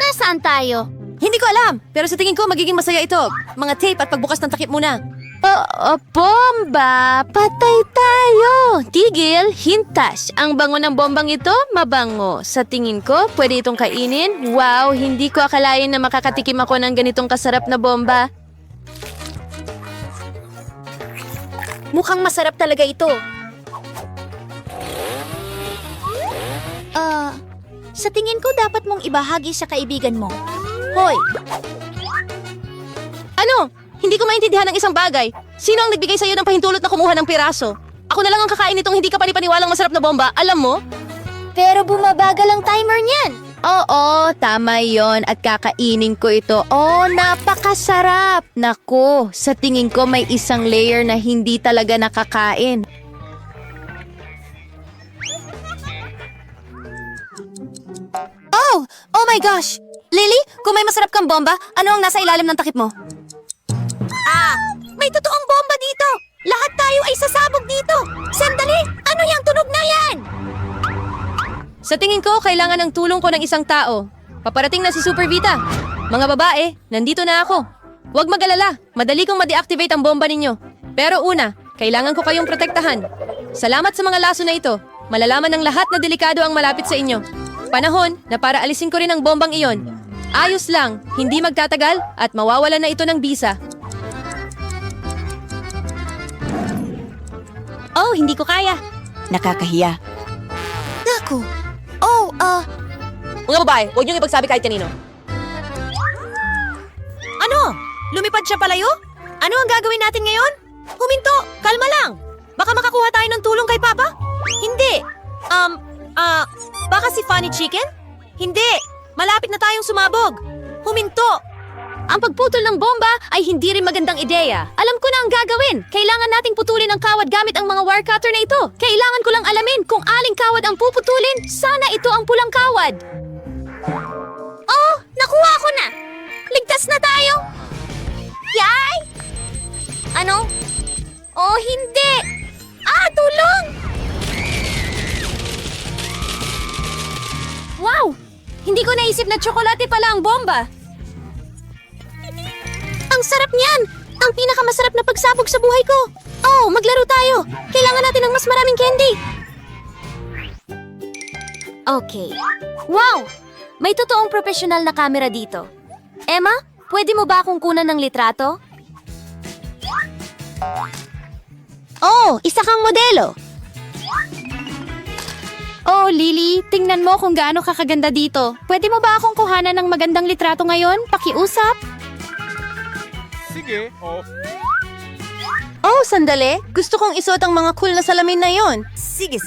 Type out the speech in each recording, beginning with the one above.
Nasaan tayo? Hindi ko alam, pero sa tingin ko magiging masaya ito. Mga tape at pagbukas ng takip muna. Bomba! Patay tayo! Tigil, hintas. Ang bango ng bombang ito, mabango. Sa tingin ko, pwede itong kainin. Wow, hindi ko akalain na makakatikim ako ng ganitong kasarap na bomba. Mukhang masarap talaga ito. Sa tingin ko dapat mong ibahagi sa kaibigan mo. Hoy, Ano? Hindi ko maintindihan ng isang bagay. Sino ang nagbigay sa'yo ng pahintulot na kumuha ng piraso? Ako na lang ang kakain nitong hindi ka panipaniwalang masarap na bomba, alam mo? pero bumabagal ang timer niyan. Oo, tama yon at kakainin ko ito. Oh, napakasarap! Naku, sa tingin ko may isang layer na hindi talaga nakakain. Oh my gosh! Lily, kung may masarap kang bomba, ano ang nasa ilalim ng takip mo? May totoong bomba dito! Lahat tayo ay sasabog dito! Sandali! Ano yung tunog na yan? Sa tingin ko, kailangan ng tulong ko ng isang tao. Paparating na si Super Vita. Mga babae, nandito na ako. Huwag mag-alala, madali kong ma-deactivate ang bomba ninyo. Pero una, kailangan ko kayong protektahan. Salamat sa mga laso na ito. Malalaman ng lahat na delikado ang malapit sa inyo. Panahon na para alisin ko rin ang bombang iyon. Ayos lang, hindi magtatagal at mawawala na ito ng bisa. Oh, hindi ko kaya. Nakakahiya. Naku! Mga babae, huwag niyong ipagsabi kahit kanino. Ano? Lumipad siya palayo? Ano ang gagawin natin ngayon? Huminto! Kalma lang! Baka makakuha tayo ng tulong kay Papa? Hindi! Baka si Funny Chicken? Hindi! Malapit na tayong sumabog! Huminto! Ang pagputol ng bomba ay hindi rin magandang ideya. Alam ko na ang gagawin. Kailangan nating putulin ang kawad gamit ang mga wire cutter na ito. Kailangan ko lang alamin kung aling kawad ang puputulin. Sana ito ang pulang kawad. Oh, nakuha ko na! Ligtas na tayo! Yay! Ano? Oh, hindi! Tulong! Wow! Hindi ko naisip na tsokolate pala ang bomba. Ang sarap niyan! Ang pinakamasarap na pagsabog sa buhay ko! Oh, maglaro tayo! Kailangan natin ng mas maraming candy! Okay. Wow! May totoong profesional na camera dito. Emma, pwede mo ba akong kunan ng litrato? Oh, isa kang modelo! Oh, Lily, tingnan mo kung gaano kakaganda dito. Pwede mo ba akong kuhanan ng magandang litrato ngayon? Pakiusap? Sige, oh. Oh, sandali. Gusto kong isuot ang mga cool na salamin na yon. Sige.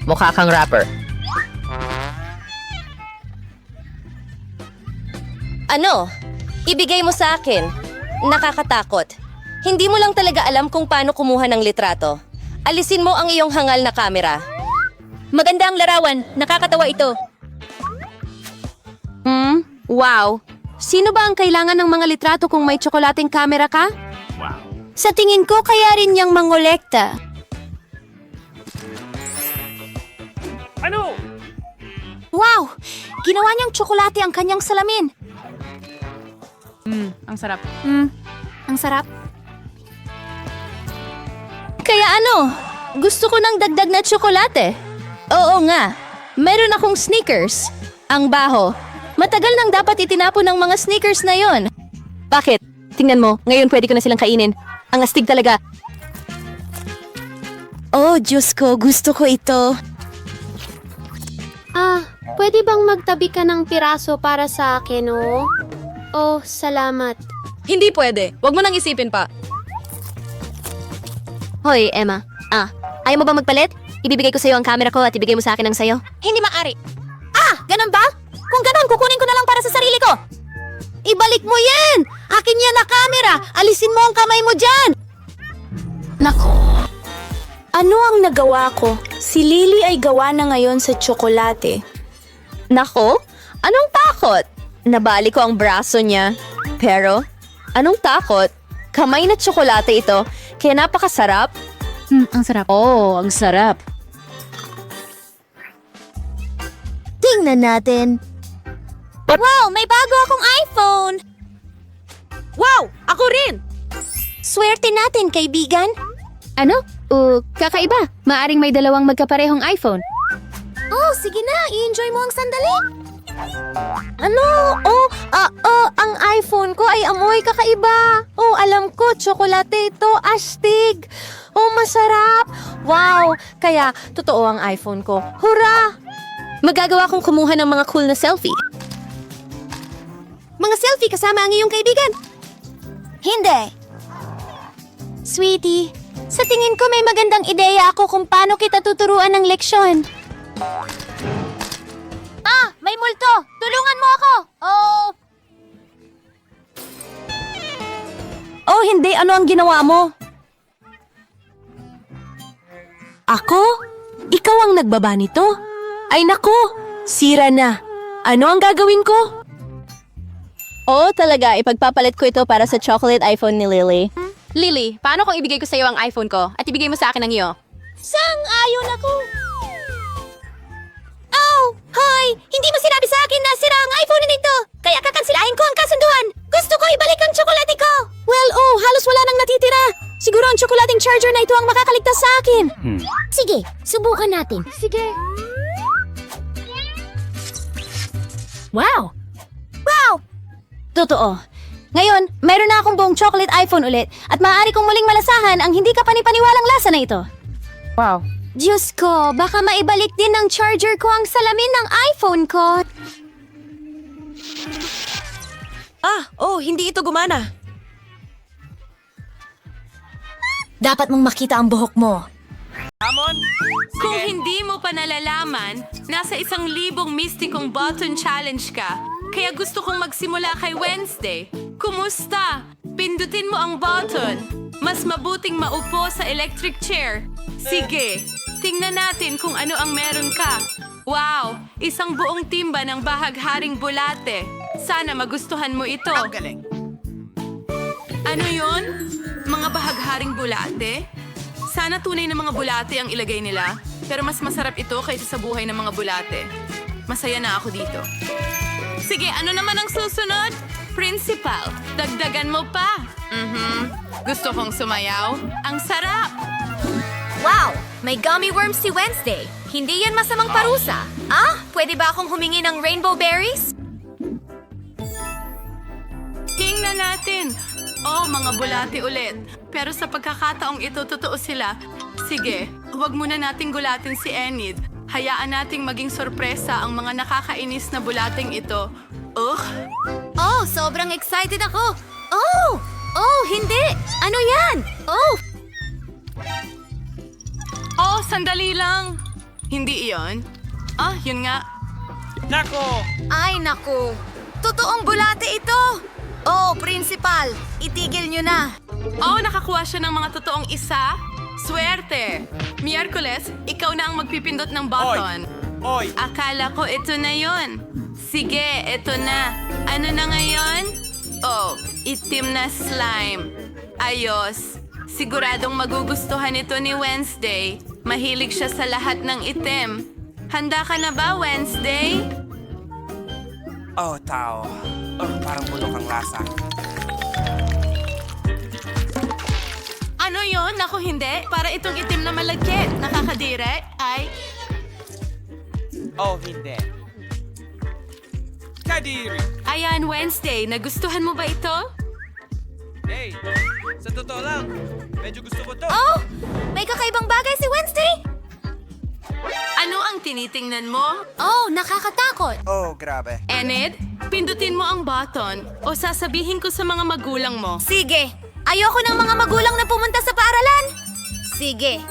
Mukha kang rapper. Ano? Ibigay mo sa akin. Nakakatakot. Hindi mo lang talaga alam kung paano kumuha ng litrato. Alisin mo ang iyong hangal na kamera. Maganda ang larawan. Nakakatawa ito. Wow. Sino ba ang kailangan ng mga litrato kung may tsokolating camera ka? Sa tingin ko, kaya rin niyang mangolekta. Ano? Wow! Ginawa niyang tsokolate ang kanyang salamin. Ang sarap. Ang sarap. Kaya ano? Gusto ko ng dagdag na tsokolate. Oo nga. Meron akong Snickers. Ang baho. Matagal nang dapat itinapon ng mga Snickers na yon. Bakit? Tingnan mo, ngayon pwede ko na silang kainin. Ang astig talaga. Oh, Diyos ko, gusto ko ito. Pwede bang magtabi ka ng piraso para sa akin, oh? Oh, salamat. Hindi pwede. Huwag mo nang isipin pa. Hoy, Emma. Ayaw mo ba magpalit? Ibibigay ko sa'yo ang camera ko at ibigay mo sa akin ang sayo. Hindi maaari. Ganun ba? Kung ganun, kukunin ko na lang para sa sarili ko. Ibalik mo yan! Akin yan na camera! Alisin mo ang kamay mo dyan! Nako. Ano ang nagawa ko? Si Lily ay gawa na ngayon sa tsokolate. Nako, anong takot? Nabali ko ang braso niya. Pero, anong takot? Kamay na tsokolate ito, kaya napakasarap. Ang sarap. Oh, ang sarap. Tingnan natin. Wow, may bago akong iPhone! Wow! Ako rin! Swerte natin, kaibigan. Ano? Kakaiba. Maaring may dalawang magkaparehong iPhone. Oh, sige na, i-enjoy mo ang sandali. Ano? Ang iPhone ko ay amoy kakaiba. Oh, alam ko, tsokolate ito, astig. Oh, masarap. Wow, kaya totoo ang iPhone ko. Hurra! Magagawa kong kumuha ng mga cool na selfie. Mga selfie kasama ang iyong kaibigan. Hindi. Sweetie, sa tingin ko may magandang ideya ako kung paano kita tuturuan ng leksyon. May multo! Tulungan mo ako! Oh, hindi. Ano ang ginawa mo? Ako? Ikaw ang nagbaba nito? Ay nako! Sira na. Ano ang gagawin ko? Oo, talaga. Ipagpapalit ko ito para sa chocolate iPhone ni Lily. Lily, paano kung ibigay ko sa iyo ang iPhone ko at ibigay mo sa akin ang iyo? Sang-ayon ako. Oh, hi! Hindi mo sinabi sa akin na sira ang iPhone nito. Kaya kakansilahin ko ang kasunduan. Gusto ko ibalik ang tsokolate ko. Well, halos wala nang natitira. Siguro ang tsokolating charger na ito ang makakaligtas sa akin. Sige, subukan natin. Sige. Wow! Wow! Totoo. Ngayon, meron na akong buong chocolate iPhone ulit at maaari kong muling malasahan ang hindi ka panipaniwalang lasa na ito. Wow. Diyos ko, baka maibalik din ng charger ko ang salamin ng iPhone ko. Hindi ito gumana. Dapat mong makita ang buhok mo. Kung hindi mo pa nalalaman, nasa 1,000 mistikong button challenge ka. Kaya gusto kong magsimula kay Wednesday. Kumusta? Pindutin mo ang button. Mas mabuting maupo sa electric chair. Sige, tingnan natin kung ano ang meron ka. Wow, isang buong timba ng bahagharing bulate. Sana magustuhan mo ito. Ang galing. Ano yon? Mga bahagharing bulate? Sana tunay na mga bulate ang ilagay nila. Pero mas masarap ito kaysa sa buhay ng mga bulate. Masaya na ako dito. Sige, ano naman ang susunod? Principal, dagdagan mo pa. Gusto kong sumayaw. Ang sarap! Wow! May gummy worms si Wednesday. Hindi yan masamang parusa. Pwede ba akong humingi ng rainbow berries? Tingnan natin. Oh, mga bulate ulit. Pero sa pagkakataong ito, totoo sila. Sige, huwag muna nating gulatin si Enid. Hayaan nating maging sorpresa ang mga nakakainis na bulating ito. Sobrang excited ako. Hindi! Ano yan? Sandali lang. Hindi iyon? Yun nga. Nako! Ay, naku. Totoong bulate ito. Principal, itigil nyo na. Nakakuha siya ng mga totoong isa? Swerte! Miyerkules, ikaw na ang magpipindot ng button. Oy! Akala ko ito na yon. Sige, ito na. Ano na ngayon? Itim na slime. Ayos. Siguradong magugustuhan ito ni Wednesday. Mahilig siya sa lahat ng itim. Handa ka na ba, Wednesday? Tao. Parang bulok ang lasa. Ano yon? Naku, hindi. Para itong itim na malagkit. Nakakadire. Ay, Hindi. Kadiri! ayan, Wednesday. Nagustuhan mo ba ito? Hey! Sa totoo lang, medyo gusto ko to. May kakaibang bagay si Wednesday. Ano ang tinitingnan mo? Nakakatakot. Grabe. Enid, pindutin mo ang button o sasabihin ko sa mga magulang mo. Sige. Ayoko ng mga magulang na pumunta sa paaralan. Sige.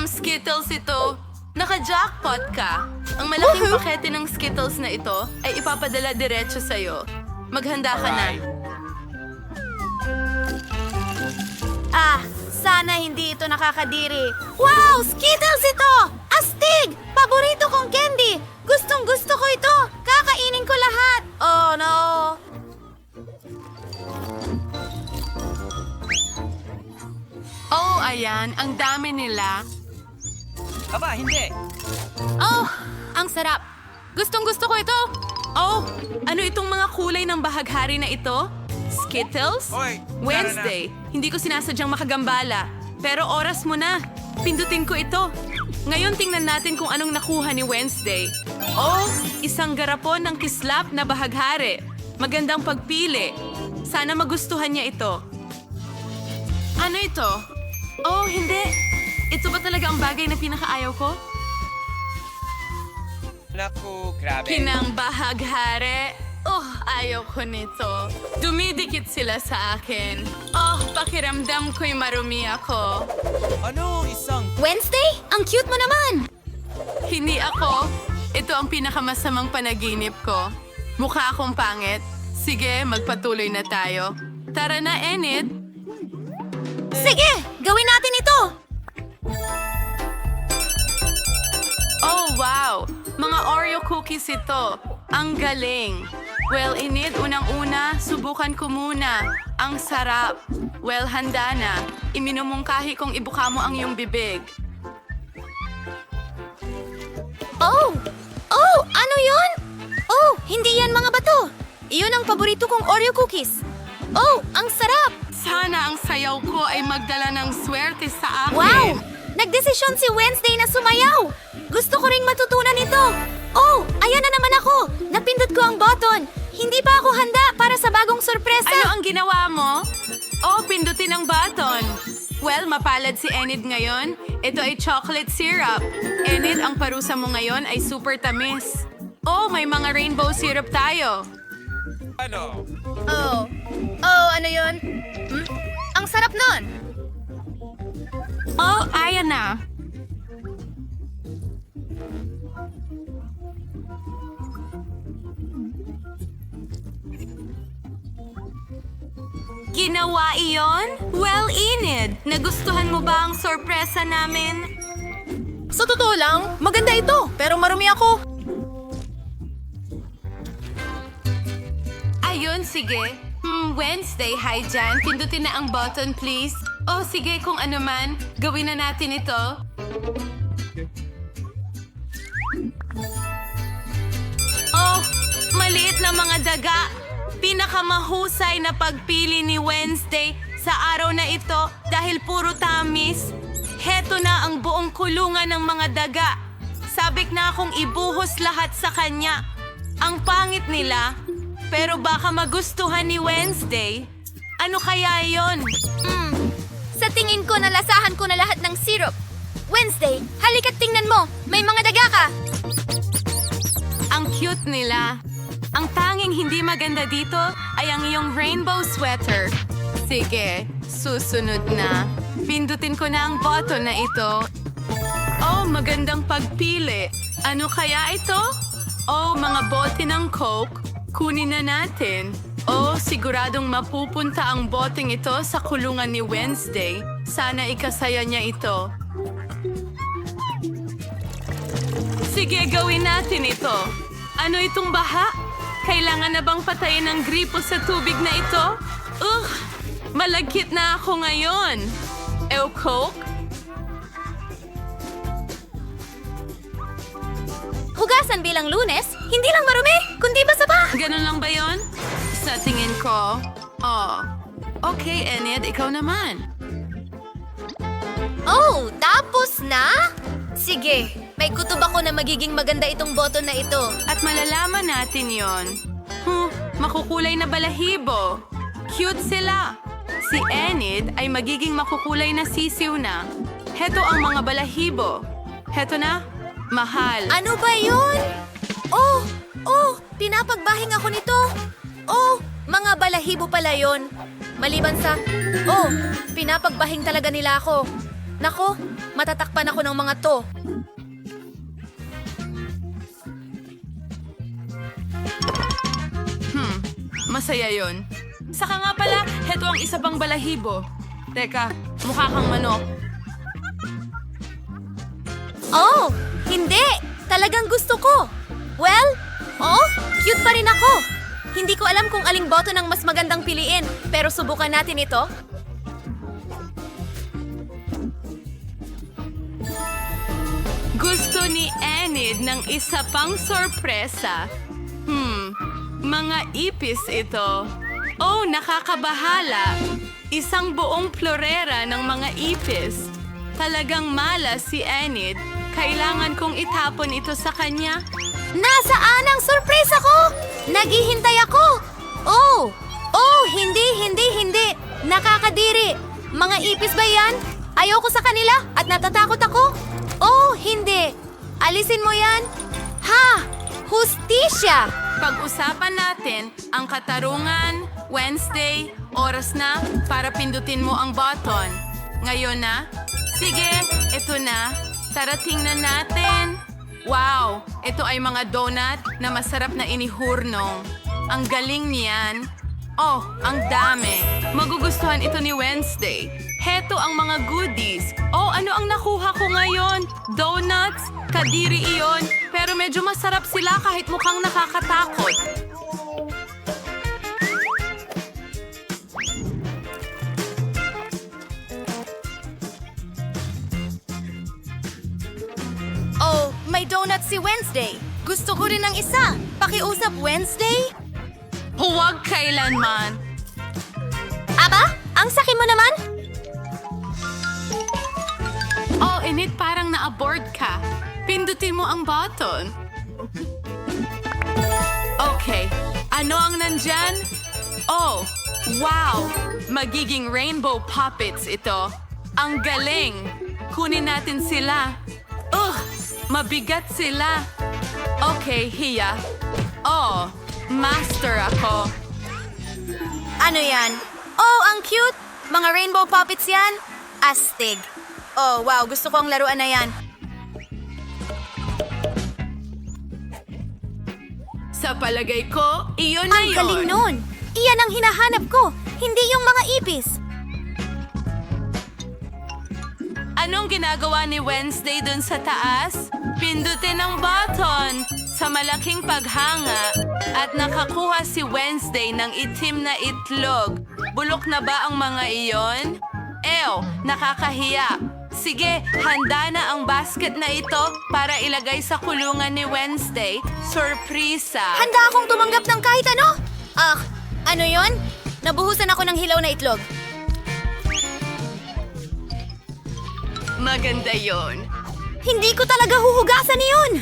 Skittles ito. Naka-jackpot ka. Ang malaking pakete ng Skittles na ito ay ipapadala diretso sa'yo. Maghanda ka na. Sana hindi ito nakakadiri. Wow! Skittles ito! Astig! Paborito kong candy! Gustong-gusto ko ito! Kakainin ko lahat! Oh, no! Ayan. Ang dami nila. Aba, hindi. Oh, ang sarap. Gustong-gusto ko ito. Oh, ano itong mga kulay ng bahaghari na ito? Skittles? Hoy, Wednesday. Hindi ko sinasadyang makagambala. Pero oras mo na. Pindutin ko ito. Ngayon tingnan natin kung anong nakuha ni Wednesday. Oh, isang garapon ng kislap na bahaghari. Magandang pagpili. Sana magustuhan niya ito. Ano ito? Oh, hindi. Ito ba talaga ang bagay na pinakaayaw ko? Naku, grabe. Kinang bahaghari. Oh, ayaw ko nito. Dumidikit sila sa akin. Oh, pakiramdam ko'y marumi ako. Ano isang... Wednesday? Ang cute mo naman! Hindi ako. Ito ang pinakamasamang panaginip ko. Mukha akong pangit. Sige, magpatuloy na tayo. Tara na, Enid. Sige! Gawin natin ito! Oh, wow! Mga Oreo cookies ito. Ang galing. Well, Enid, unang-una, subukan ko muna. Ang sarap. Well, handa na. Iminumungkahi kong ibuka mo ang iyong bibig. Oh! Oh! Ano yun? Oh! Hindi yan mga bato! Iyon ang paborito kong Oreo cookies. Oh! Ang sarap! Sana ang sayaw ko ay magdala ng swerte sa akin. Wow! Nagdesisyon si Wednesday na sumayaw! Gusto ko ring matutunan ito! Oh! Ayan na naman ako! Napindot ko ang button! Hindi pa ako handa para sa bagong sorpresa! Ano ang ginawa mo? Oh, pindutin ang button. Well, mapalad si Enid ngayon. Ito ay chocolate syrup. Enid, ang parusa mo ngayon ay super tamis. Oh, may mga rainbow syrup tayo. Ano? Oh! Oh, ano yun? Ang sarap nun! Oh, ayan na. Ginawa iyon? Well, Enid, nagustuhan mo ba ang sorpresa namin? Sa totoo lang, maganda ito, pero marumi ako. Ayun, sige. Wednesday, hi dyan. Pindutin na ang button, please. Oh, sige, kung ano man. Gawin na natin ito. Oh, maliit na mga daga. Pinakamahusay na pagpili ni Wednesday sa araw na ito dahil puro tamis. Heto na ang buong kulungan ng mga daga. Sabik na akong ibuhos lahat sa kanya. Ang pangit nila, pero baka magustuhan ni Wednesday. Ano kaya yon? Sa tingin ko, nalasahan ko na lahat ng syrup. Wednesday, halika't tingnan mo. May mga daga ka. Ang cute nila. Ang tanging hindi maganda dito ay ang iyong rainbow sweater. Sige, susunod na. Pindutin ko na ang button na ito. Oh, magandang pagpili. Ano kaya ito? Oh, mga bote ng Coke. Kunin na natin. Oh, siguradong mapupunta ang boteng ito sa kulungan ni Wednesday. Sana ikasaya niya ito. Sige, gawin natin ito. Ano itong baha? Kailangan na bang patayin ang gripo sa tubig na ito? Malagkit na ako ngayon. Ew, Coke? Hugasan bilang Lunes, hindi lang marumi, kundi basa pa. Ganun lang ba yon? Sa tingin ko, oh. Okay, Enid, ikaw naman. Oh, tapos na? Sige, may kutob ako na magiging maganda itong button na ito. At malalaman natin yon. Makukulay na balahibo. Cute sila. Si Enid ay magiging makukulay na sisiw na. Heto ang mga balahibo. Heto na, mahal. Ano ba yun? Oh, pinapagbahing ako nito. Oh, mga balahibo pala yun. Maliban sa, pinapagbahing talaga nila ako. Nako, matatakpan ako ng mga to. Masaya yon. Saka nga pala, heto ang isa pang balahibo. Teka, mukha kang manok. Oh, hindi! Talagang gusto ko. Well, cute pa rin ako. Hindi ko alam kung aling button ang mas magandang piliin, pero subukan natin ito. ni Enid ng isa pang sorpresa. Mga ipis ito. Oh, nakakabahala. Isang buong florera ng mga ipis. Talagang malas si Enid. Kailangan kong itapon ito sa kanya. Nasaan ang sorpresa ko? Naghihintay ako! Hindi! Nakakadiri! Mga ipis ba yan? Ayoko sa kanila at natatakot ako? Hindi! Alisin mo yan! Ha! Hustisya! Pag-usapan natin ang katarungan, Wednesday, oras na para pindutin mo ang button. Ngayon na? Sige, ito na. Tara tingnan natin. Wow! Ito ay mga donut na masarap na inihurnong. Ang galing niyan. Oh, ang dami. Magugustuhan ito ni Wednesday. Heto ang mga goodies. Oh, ano ang nakuha ko ngayon? Donuts? Kadiri iyon. Pero medyo masarap sila kahit mukhang nakakatakot. Oh, may donut si Wednesday. Gusto ko rin ng isa. Pakiusap, Wednesday? Huwag kailanman. Aba? Ang sakin mo naman? Oh, Enid, parang na-abort ka. Pindutin mo ang button. Okay, ano ang nandyan? Oh, wow! Magiging rainbow puppets ito. Ang galing! Kunin natin sila. Mabigat sila. Okay, Hiya. Oh, master ako. Ano yan? Oh, ang cute! Mga rainbow puppets yan? Astig. Oh, wow. Gusto ko ang laruan na yan. Sa palagay ko, iyon na Ang yun. galing nun! Iyan ang hinahanap ko! Hindi yung mga ipis! Anong ginagawa ni Wednesday dun sa taas? Pindutin ang button sa malaking paghanga at nakakuha si Wednesday ng itim na itlog. Bulok na ba ang mga iyon? Nakakahiya. Sige, handa na ang basket na ito para ilagay sa kulungan ni Wednesday. Sorpresa! Handa akong tumanggap ng kahit ano! Ano yon? Nabuhusan ako ng hilaw na itlog. Maganda yon. Hindi ko talaga huhugasan iyon!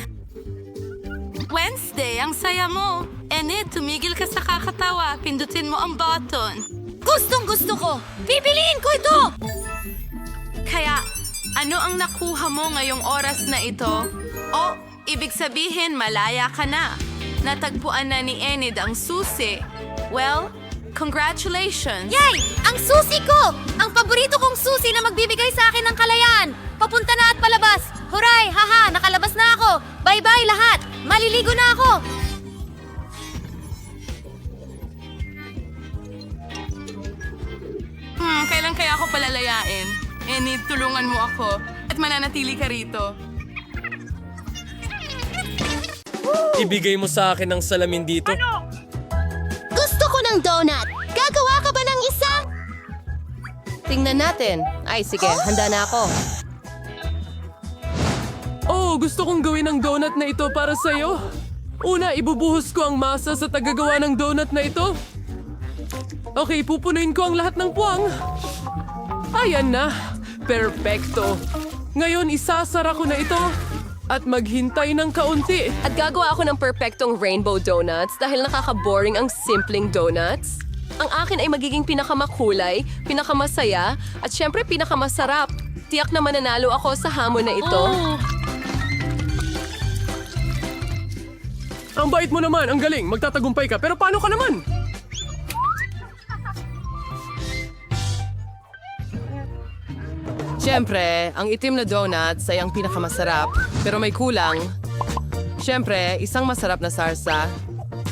Wednesday, ang saya mo. Enid, tumigil ka sa kakatawa. Pindutin mo ang button. Gustong gusto ko! Pipiliin ko ito! Kaya, ano ang nakuha mo ngayong oras na ito? O, ibig sabihin malaya ka na. Natagpuan na ni Enid ang susi. Well, congratulations! Yay! Ang susi ko! Ang paborito kong susi na magbibigay sa akin ng kalayaan! Papunta na at palabas! Huray! Haha! Nakalabas na ako! Bye-bye lahat! Maliligo na ako! Kailan kaya ako palalayain? Enid, tulungan mo ako. At mananatili ka rito. Ibigay mo sa akin ang salamin dito. Gusto ko ng donut! Gagawa ka ba ng isa? Tingnan natin. Ay, sige, handa na ako. Oh, gusto kong gawin ang donut na ito para sa'yo. Una, ibubuhos ko ang masa sa tagagawa ng donut na ito. Okay, pupunuin ko ang lahat ng puwang. Ayan na. Perfecto. Ngayon, isasara ko na ito. At maghintay ng kaunti. At gagawa ako ng perpektong rainbow donuts dahil nakaka-boring ang simpleng donuts. Ang akin ay magiging pinakamakulay, pinakamasaya, at syempre pinakamasarap. Tiyak na mananalo ako sa hamon na ito. Ang bait mo naman, ang galing. Magtatagumpay ka, pero paano ka naman? Syempre, ang itim na donuts ay ang pinakamasarap, pero may kulang. Syempre, isang masarap na sarsa.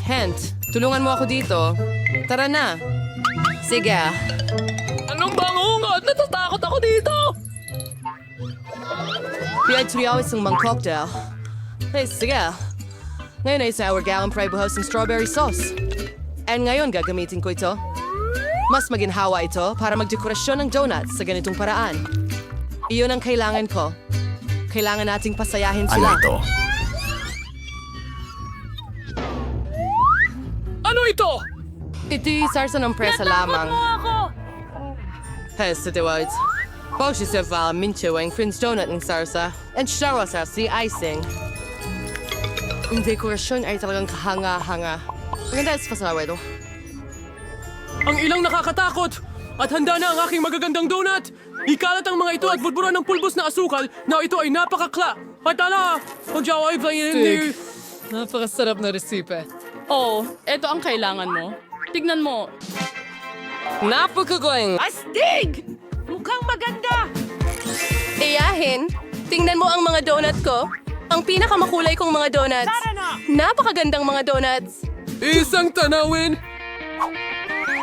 Hint, tulungan mo ako dito. Tara na. Sige. Anong bangungot? Natatakot ako dito! Pinagturiyaw isang mang cocktail. Hey, sige. Ngayon ay sour gallon fry buhos ng strawberry sauce. And ngayon gagamitin ko ito. Mas maginhawa ito para magdekorasyon ng donuts sa ganitong paraan. Iyon ang kailangan ko. Kailangan nating pasayahin sila. Ano ito? Ito'y sarsa ng presa lamang. Hesta Dewards. Pausi sa mincho ang Prince Donut ng sarsa. And shara sa si icing. Ang dekorasyon ay talagang kahanga-hanga. Maganda sa pasawa ito. Ang ilang nakakatakot! At handa na ang aking magagandang donut! Ikalat ang mga ito at burburan ng pulbos na asukal na ito ay napakakla! At ala! Ang jawa ay Stig, napakasarap na resipe. Oh, eto ang kailangan mo. Tignan mo. Napakagoyang! Astig! Mukhang maganda! Iyahin, tingnan mo ang mga donut ko. Ang pinakamakulay kong mga donuts. Napakagandang mga donuts. Isang tanawin!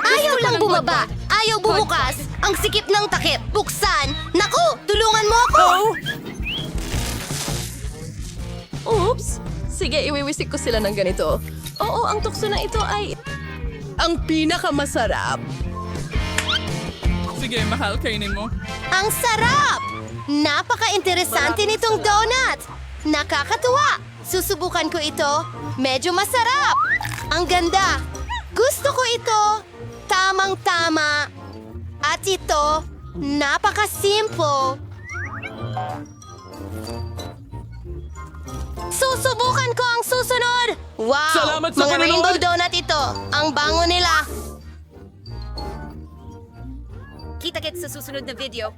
Ayaw lang bumaba! Ayaw bumukas! Ang sikip ng takip! Buksan! Naku! Tulungan mo ako! Oops! Sige, iwiwisik ko sila ng ganito. Oo, ang tukso na ito ay... ang pinakamasarap. Sige, mahal, kainin mo. Ang sarap! Napaka-interesante nitong donut! Nakakatuwa! Susubukan ko ito. Medyo masarap! Ang ganda! Gusto ko ito! Tamang-tama! At ito, napaka-simple! Susubukan ko ang susunod! Wow! Salamat sa Mga panonood! rainbow donut ito! Ang bango nila! Kita-kits sa susunod na video.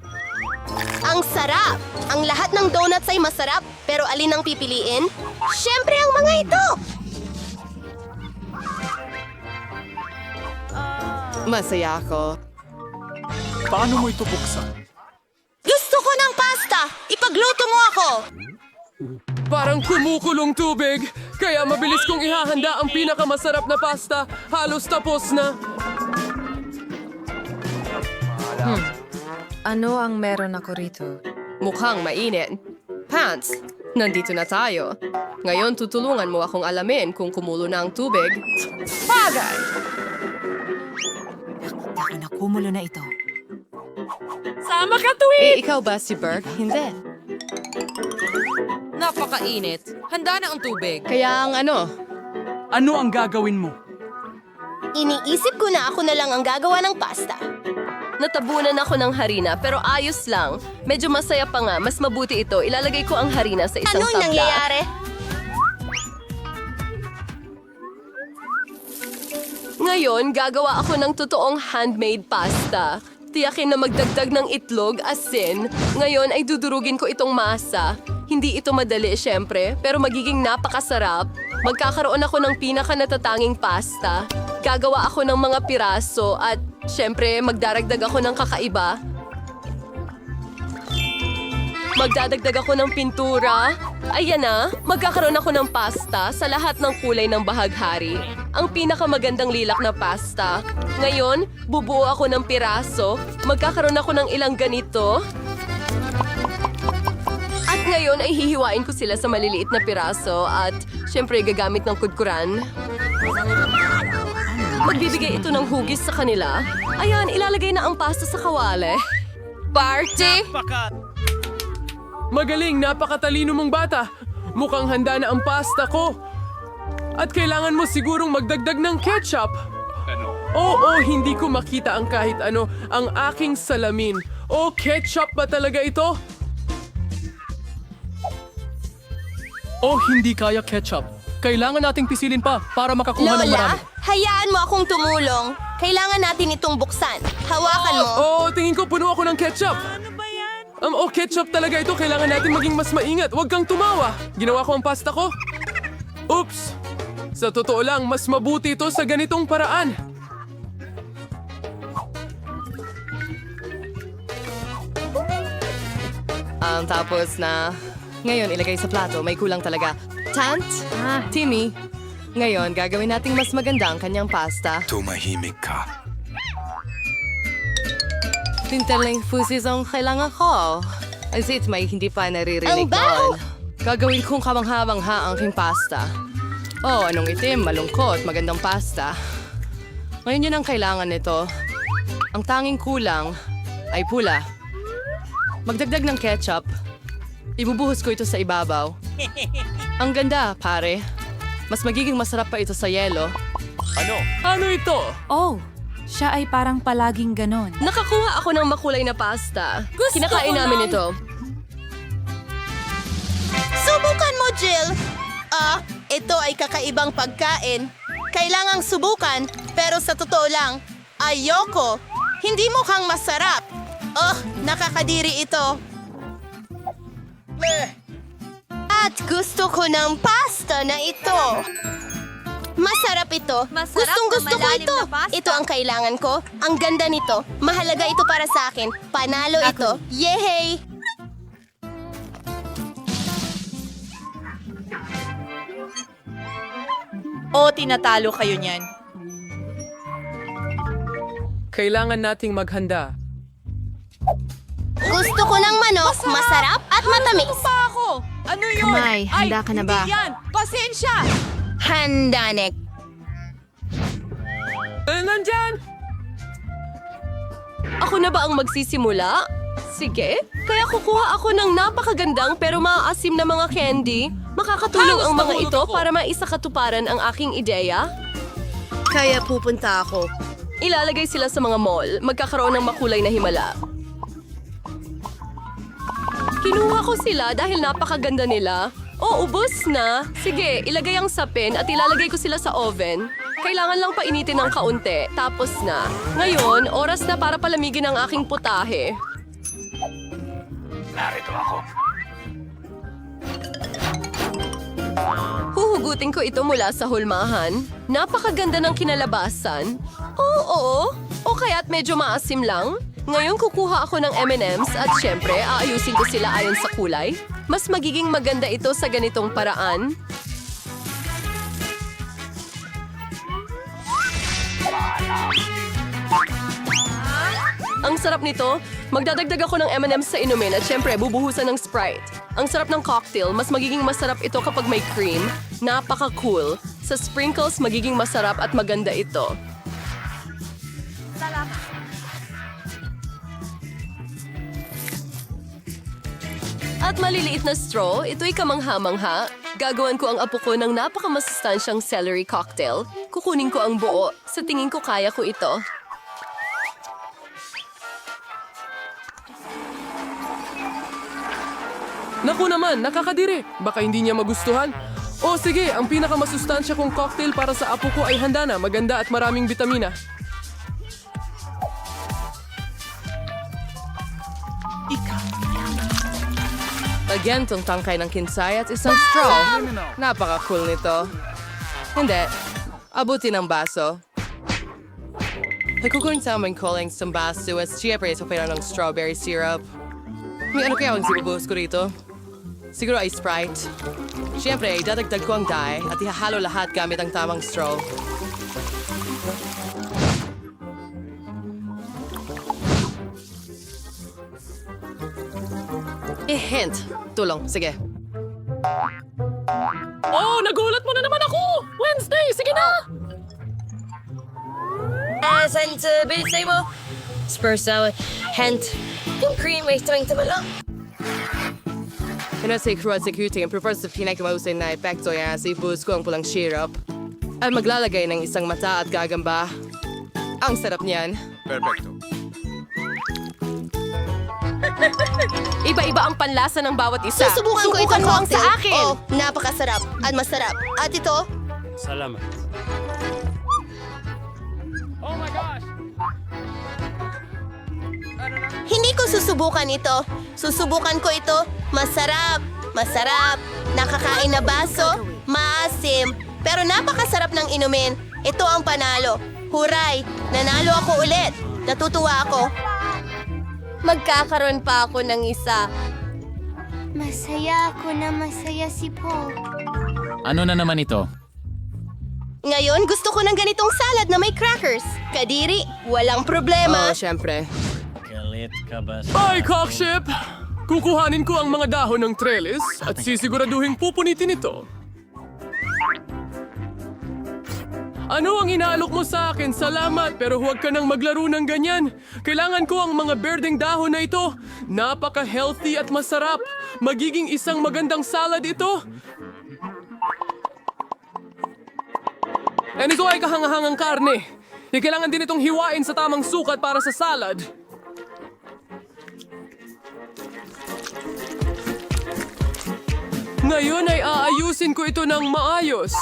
Ang sarap! Ang lahat ng donuts ay masarap, pero alin ang pipiliin? Siyempre ang mga ito! Masaya ako. Paano mo ito buksan? Gusto ko ng pasta! Ipagluto mo ako! Parang kumukulong tubig, kaya mabilis kong ihahanda ang pinakamasarap na pasta. Halos tapos na. Ano ang meron ako rito? Mukhang mainit. Pants, nandito na tayo. Ngayon tutulungan mo akong alamin kung kumulo na ang tubig. Bagay! Taka na kumulo na ito. Sama ka, Tweet! Ikaw ba si Burke? Hindi. Napakainit. Handa na ang tubig. Kaya ang ano? Ano ang gagawin mo? Iniisip ko na ako na lang ang gagawa ng pasta. Natabunan ako ng harina pero ayos lang. Medyo masaya pa nga. Mas mabuti ito. Ilalagay ko ang harina sa isang Anong tabla. nangyayari? Ngayon, gagawa ako ng totoong handmade pasta. Tiyakin na magdagdag ng itlog, asin. Ngayon ay dudurugin ko itong masa. Hindi ito madali, syempre, pero magiging napakasarap. Magkakaroon ako ng pinaka-natatanging pasta. Gagawa ako ng mga piraso at, syempre, magdaragdag ako ng kakaiba. Magdadagdag ako ng pintura. Ayan na, magkakaroon ako ng pasta sa lahat ng kulay ng bahaghari. Ang pinakamagandang lilak na pasta. Ngayon, bubuo ako ng piraso. Magkakaroon ako ng ilang ganito. At ngayon ay hihiwain ko sila sa maliliit na piraso at syempre gagamit ng kudkuran. Magbibigay ito ng hugis sa kanila. Ayan, ilalagay na ang pasta sa kawali. Party! Magaling, napakatalino mong bata. Mukhang handa na ang pasta ko. At kailangan mo sigurong magdagdag ng ketchup. Oo, hindi ko makita ang kahit ano. Ang aking salamin. Oh, ketchup ba talaga ito? Oh, hindi kaya ketchup. Kailangan nating pisilin pa para makakuha ng Lola, marami. hayaan mo akong tumulong. Kailangan natin itong buksan. Hawakan mo. Oh, tingin ko puno ako ng ketchup. Oh, ketchup talaga ito. Kailangan natin maging mas maingat. Huwag kang tumawa. Ginawa ko ang pasta ko. Oops! Sa totoo lang, mas mabuti ito sa ganitong paraan. Tapos na... Ngayon, ilagay sa plato. May kulang talaga. Tant? Timmy? Ngayon, gagawin nating mas maganda ang kanyang pasta. Tumahimik ka. Tintaling fusis ang kailangan ko. As it may hindi pa naririnig Ang baho! doon. Gagawin kong kamangha-mangha ang aking pasta. Oh, anong itim, malungkot, magandang pasta. Ngayon yun ang kailangan nito. Ang tanging kulang ay pula. Magdagdag ng ketchup. Ibubuhos ko ito sa ibabaw. Ang ganda, pare. Mas magiging masarap pa ito sa yelo. Ano ito? Oh, siya ay parang palaging ganon. Nakakuha ako ng makulay na pasta. Kinakain namin ito. Subukan mo, Jill! Ito ay kakaibang pagkain. Kailangang subukan, pero sa totoo lang, ayoko. Hindi mukhang masarap. Nakakadiri ito. At gusto ko ng pasta na ito. Masarap ito. Gustong gusto ko ito. Ito ang kailangan ko. Ang ganda nito. Mahalaga ito para sa akin. Panalo ito. Yehey! Tinatalo kayo niyan. Kailangan nating maghanda. Gusto ko ng manok, masarap at matamis. Ano yun? Kamay, handa ka na ba? Hindi yan. Pasensya. Handa, Nick. Nandyan! Ako na ba ang magsisimula? Sige. Kaya kukuha ako ng napakagandang pero maaasim na mga candy. Makakatulong ang mga ito para maisakatuparan ang aking ideya. Kaya pupunta ako. Ilalagay sila sa mga mall. Magkakaroon ng makulay na himala. Kinuha ko sila dahil napakaganda nila. Ubos na. Sige, ilagay ang sapin at ilalagay ko sila sa oven. Kailangan lang painitin ng kaunti. Tapos na. Ngayon, oras na para palamigin ang aking putahe. Huhugutin ko ito mula sa hulmahan. Napakaganda ng kinalabasan. Oo. O kaya't medyo maasim lang. Ngayon kukuha ako ng M&M's at syempre aayusin ko sila ayon sa kulay. Mas magiging maganda ito sa ganitong paraan. Ang sarap nito. Magdadagdag ako ng M&M's sa inumin at syempre bubuhusan ng Sprite. Ang sarap ng cocktail, mas magiging masarap ito kapag may cream. Napaka-cool. Sa sprinkles, magiging masarap at maganda ito. At maliliit na straw, ito'y kamangha-mangha. Gagawan ko ang apo ko ng napakamasustansyang celery cocktail. Kukunin ko ang buo. Sa tingin ko kaya ko ito. Naku naman, nakakadiri. Baka hindi niya magustuhan. Sige, ang pinakamasustansya kong cocktail para sa apo ko ay handa na, maganda at maraming bitamina. Again, tong tangkay ng kinsay at isang straw. Napaka-cool nito. Hindi. Abutin ang baso. Nagkukunin sa aming calling sa baso at siyempre ito pa ng strawberry syrup. May ano kaya ang sibubuhos ko rito? Siguro ay Sprite. Siyempre, dadagdag ko ang dye at ihahalo lahat gamit ang tamang straw. Hint. Tulong. Sige. Nagulat mo na naman ako! Wednesday, sige na! Saan sa bilisay mo? Spurs sa hand. Yung cream ay tuwing tumala. Sa crew at security ang prefer sa pinakamausay na epekto yan sa ibus ko ang pulang syrup. At maglalagay ng isang mata at gagamba. Ang sarap niyan. Perfecto. Iba-iba ang panlasa ng bawat isa. Susubukan ko itong mo ang cocktail. sa akin. Napakasarap at masarap. At ito, Salamat. hindi ko susubukan ito. Susubukan ko ito. Masarap. Masarap. Nakakain na baso. Maasim. Pero napakasarap ng inumin. Ito ang panalo. Huray! Nanalo ako ulit. Natutuwa ako. Magkakaroon pa ako ng isa. Masaya ako na masaya si Paul. Ano na naman ito? Ngayon, gusto ko ng ganitong salad na may crackers. Kadiri, walang problema. Siyempre. Ay, cockship! Kukuhanin ko ang mga dahon ng trellis at sisiguraduhin pupunitin ito. Ano ang inaalok mo sa akin? Salamat, pero huwag ka nang maglaro ng ganyan. Kailangan ko ang mga berdeng dahon na ito. Napaka-healthy at masarap. Magiging isang magandang salad ito. And ito ay kahangahangang karne. Kailangan din itong hiwain sa tamang sukat para sa salad. Ngayon ay aayusin ko ito ng maayos.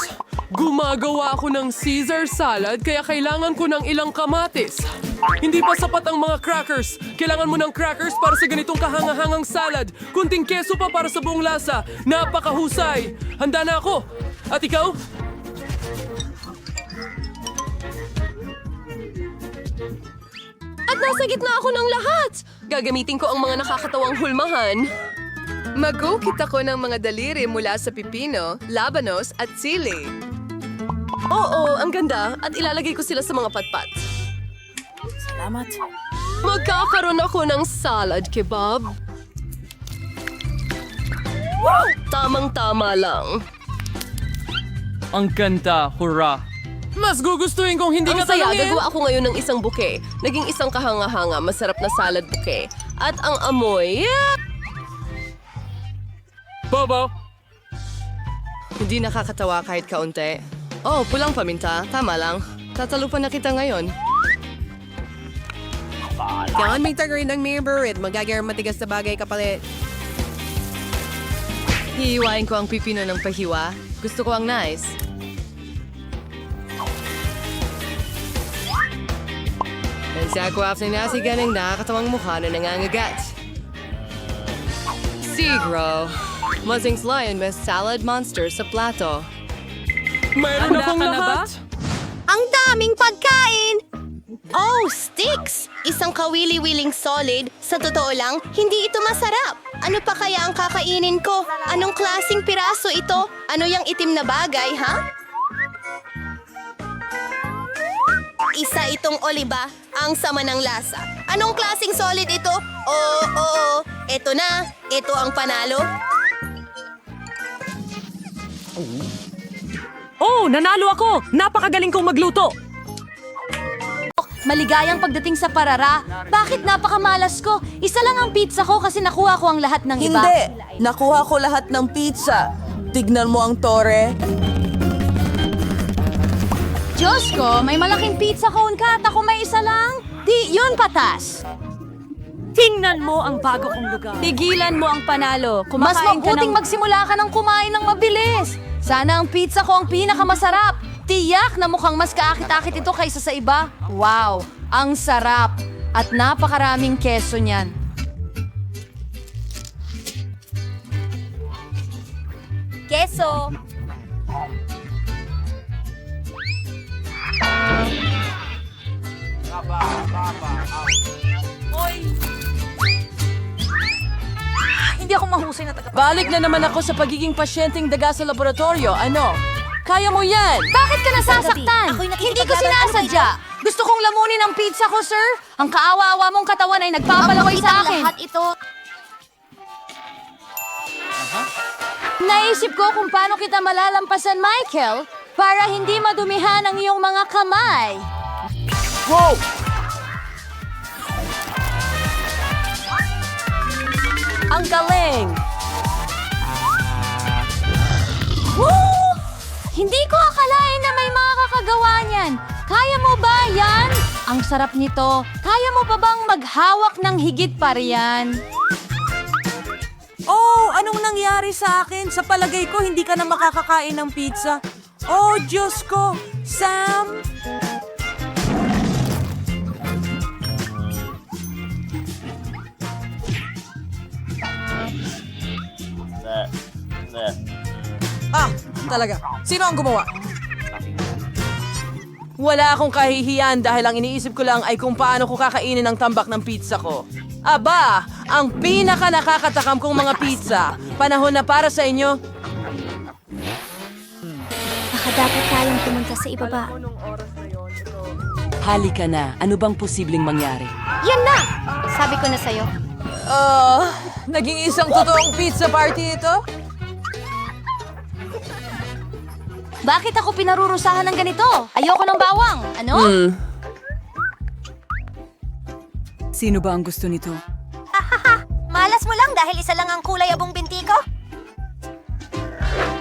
Gumagawa ako ng Caesar salad kaya kailangan ko ng ilang kamatis. Hindi pa sapat ang mga crackers. Kailangan mo ng crackers para sa ganitong kahangahangang salad. Kunting keso pa para sa buong lasa. Napakahusay. Handa na ako. At ikaw? At nasa gitna ako ng lahat! Gagamitin ko ang mga nakakatawang hulmahan. Magukit ako ng mga daliri mula sa pipino, labanos at sili. Oo, ang ganda at ilalagay ko sila sa mga patpat. Salamat. Magkakaroon ako ng salad kebab. Wow! Tamang-tama lang. Ang ganda, hurra. Mas gugustuhin kung hindi Ang ka saya, tanungin. gagawa ako ngayon ng isang buke. Naging isang kahanga-hanga, masarap na salad buke. At ang amoy, Bobo. Hindi nakakatawa kahit kaunti. Oh, pulang paminta. Tama lang. Tatalupan na kita ngayon. Kailangan may tagarin ng mirror magagawang matigas na bagay kapalit. Hihiwain ko ang pipino ng pahiwa. Gusto ko ang nice. And sa kwaf na nasi ganang nakakatawang mukha na nangangagat. Sigro. Mazing's Lion may salad monster sa plato. Mayroon akong ka na ba? lahat. Ang daming pagkain! Oh, sticks! Isang kawili-wiling solid. Sa totoo lang, hindi ito masarap. Ano pa kaya ang kakainin ko? Anong klaseng piraso ito? Ano yung itim na bagay, ha? Isa itong oliba. Ang sama ng lasa. Anong klaseng solid ito? Oo. Ito na. Ito ang panalo. Oh, nanalo ako! Napakagaling kong magluto! Maligayang pagdating sa parara. Bakit napakamalas ko? Isa lang ang pizza ko kasi nakuha ko ang lahat ng iba. Hindi! Nakuha ko lahat ng pizza. Tignan mo ang tore. Diyos ko, may malaking pizza cone ka at ako may isa lang. Di, yun patas. Tingnan mo ang bago kong lugar. Tigilan mo ang panalo. Mas mabuting magsimula ka ng kumain ng mabilis. Sana ang pizza ko ang pinakamasarap. Tiyak na mukhang mas kaakit-akit ito kaysa sa iba. Wow, ang sarap. At napakaraming keso niyan. Keso. Hindi ako mahusay na taga... Balik na naman ako sa pagiging pasyenteng daga sa laboratorio. Ano? Kaya mo yan! Bakit ka nasasaktan? Hindi ko sinasadya. Gusto kong lamunin ang pizza ko, sir. Ang kaawa-awa mong katawan ay nagpapalaway sa akin. Lahat ito. Naisip ko kung paano kita malalampasan, Michael, para hindi madumihan ang iyong mga kamay. Wow! Ang galing! Woo! Hindi ko akalain na may makakagawa niyan. Kaya mo ba yan? Ang sarap nito. Kaya mo pa bang maghawak ng higit pa riyan? Oh, anong nangyari sa akin? Sa palagay ko, hindi ka na makakakain ng pizza. Oh, Diyos ko! Sam! Ah, talaga. Sino ang gumawa? Wala akong kahihiyan dahil ang iniisip ko lang ay kung paano ko kakainin ang tambak ng pizza ko. Aba, ang pinaka nakakatakam kong mga pizza. Panahon na para sa inyo. Baka dapat tayong pumunta sa ibaba. Halika na. Ano bang posibleng mangyari? Yan na! Sabi ko na sa'yo. Naging isang totoong pizza party ito? Bakit ako pinarurusahan ng ganito? Ayoko ng bawang. Ano? Sino ba ang gusto nito? Malas mo lang dahil isa lang ang kulay abong binti ko?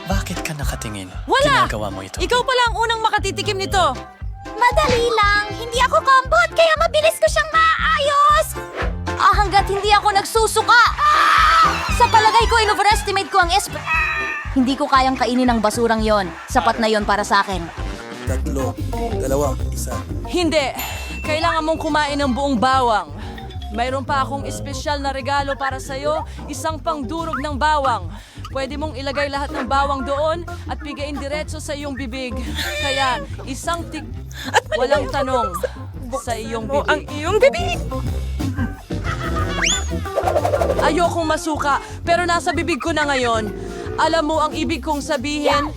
Bakit ka nakatingin? Wala! Ginagawa mo ito. Ikaw pala ang unang makatitikim nito. Madali lang. Hindi ako kambot, kaya mabilis ko siyang maayos. Hanggat hindi ako nagsusuka. Sa palagay ko, in-overestimate ko ang Hindi ko kayang kainin ang basurang yon. Sapat na yon para sa akin. 3, 2, 1. Hindi. Kailangan mong kumain ng buong bawang. Mayroon pa akong espesyal na regalo para sa'yo, isang pangdurog ng bawang. Pwede mong ilagay lahat ng bawang doon at pigain diretso sa iyong bibig. Kaya, isang walang tanong sa iyong bibig. Ang iyong bibig! Ayokong masuka, pero nasa bibig ko na ngayon. Alam mo ang ibig kong sabihin?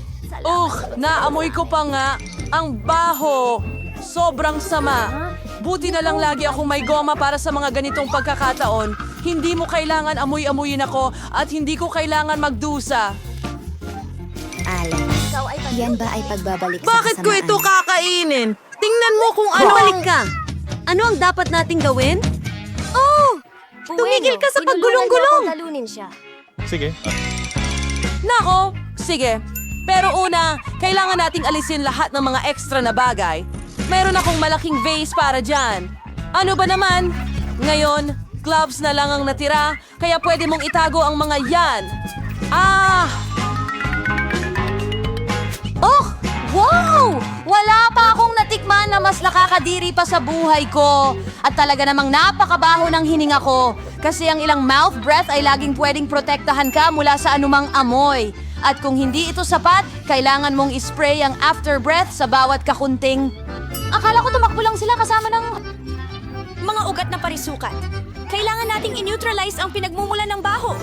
Naamoy ko pa nga. Ang baho. Sobrang sama. Buti na lang lagi akong may goma para sa mga ganitong pagkakataon. Hindi mo kailangan amoy-amoyin ako at hindi ko kailangan magdusa. Alex, yan ba ay pagbabalik Bakit ko ito kakainin? Tingnan mo kung ano Balik ka. Ano ang dapat nating gawin? Oh! Tumigil ka sa paggulong-gulong! Sige. Nako, sige. Pero una, kailangan nating alisin lahat ng mga extra na bagay. Meron akong malaking vase para dyan. Ano ba naman? Ngayon, gloves na lang ang natira, kaya pwede mong itago ang mga yan. Wow! Wala pa akong natikman na mas nakakadiri pa sa buhay ko. At talaga namang napakabaho ng hininga ko. Kasi ang ilang mouth breath ay laging pwedeng protektahan ka mula sa anumang amoy. At kung hindi ito sapat, kailangan mong ispray ang after breath sa bawat kakunting. Akala ko tumakbo lang sila kasama ng... Mga ugat na parisukat. Kailangan nating in-neutralize ang pinagmumulan ng baho.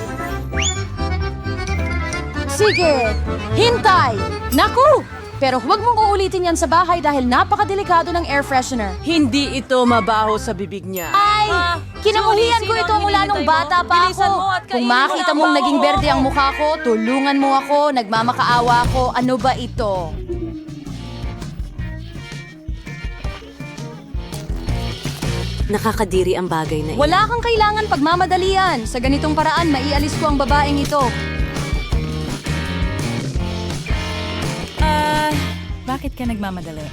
Sige! Hintay! Naku! Pero huwag mong uulitin yan sa bahay dahil napakadelikado ng air freshener. Hindi ito mabaho sa bibig niya. Ay! Kinamuhian ko ito mula nung bata pa ako. Kung makita mong naging berde ang mukha ko, tulungan mo ako, nagmamakaawa ako. Ano ba ito? Nakakadiri ang bagay na Wala kang kailangan pagmamadalian. Sa ganitong paraan, maialis ko ang babaeng ito. Bakit ka nagmamadali?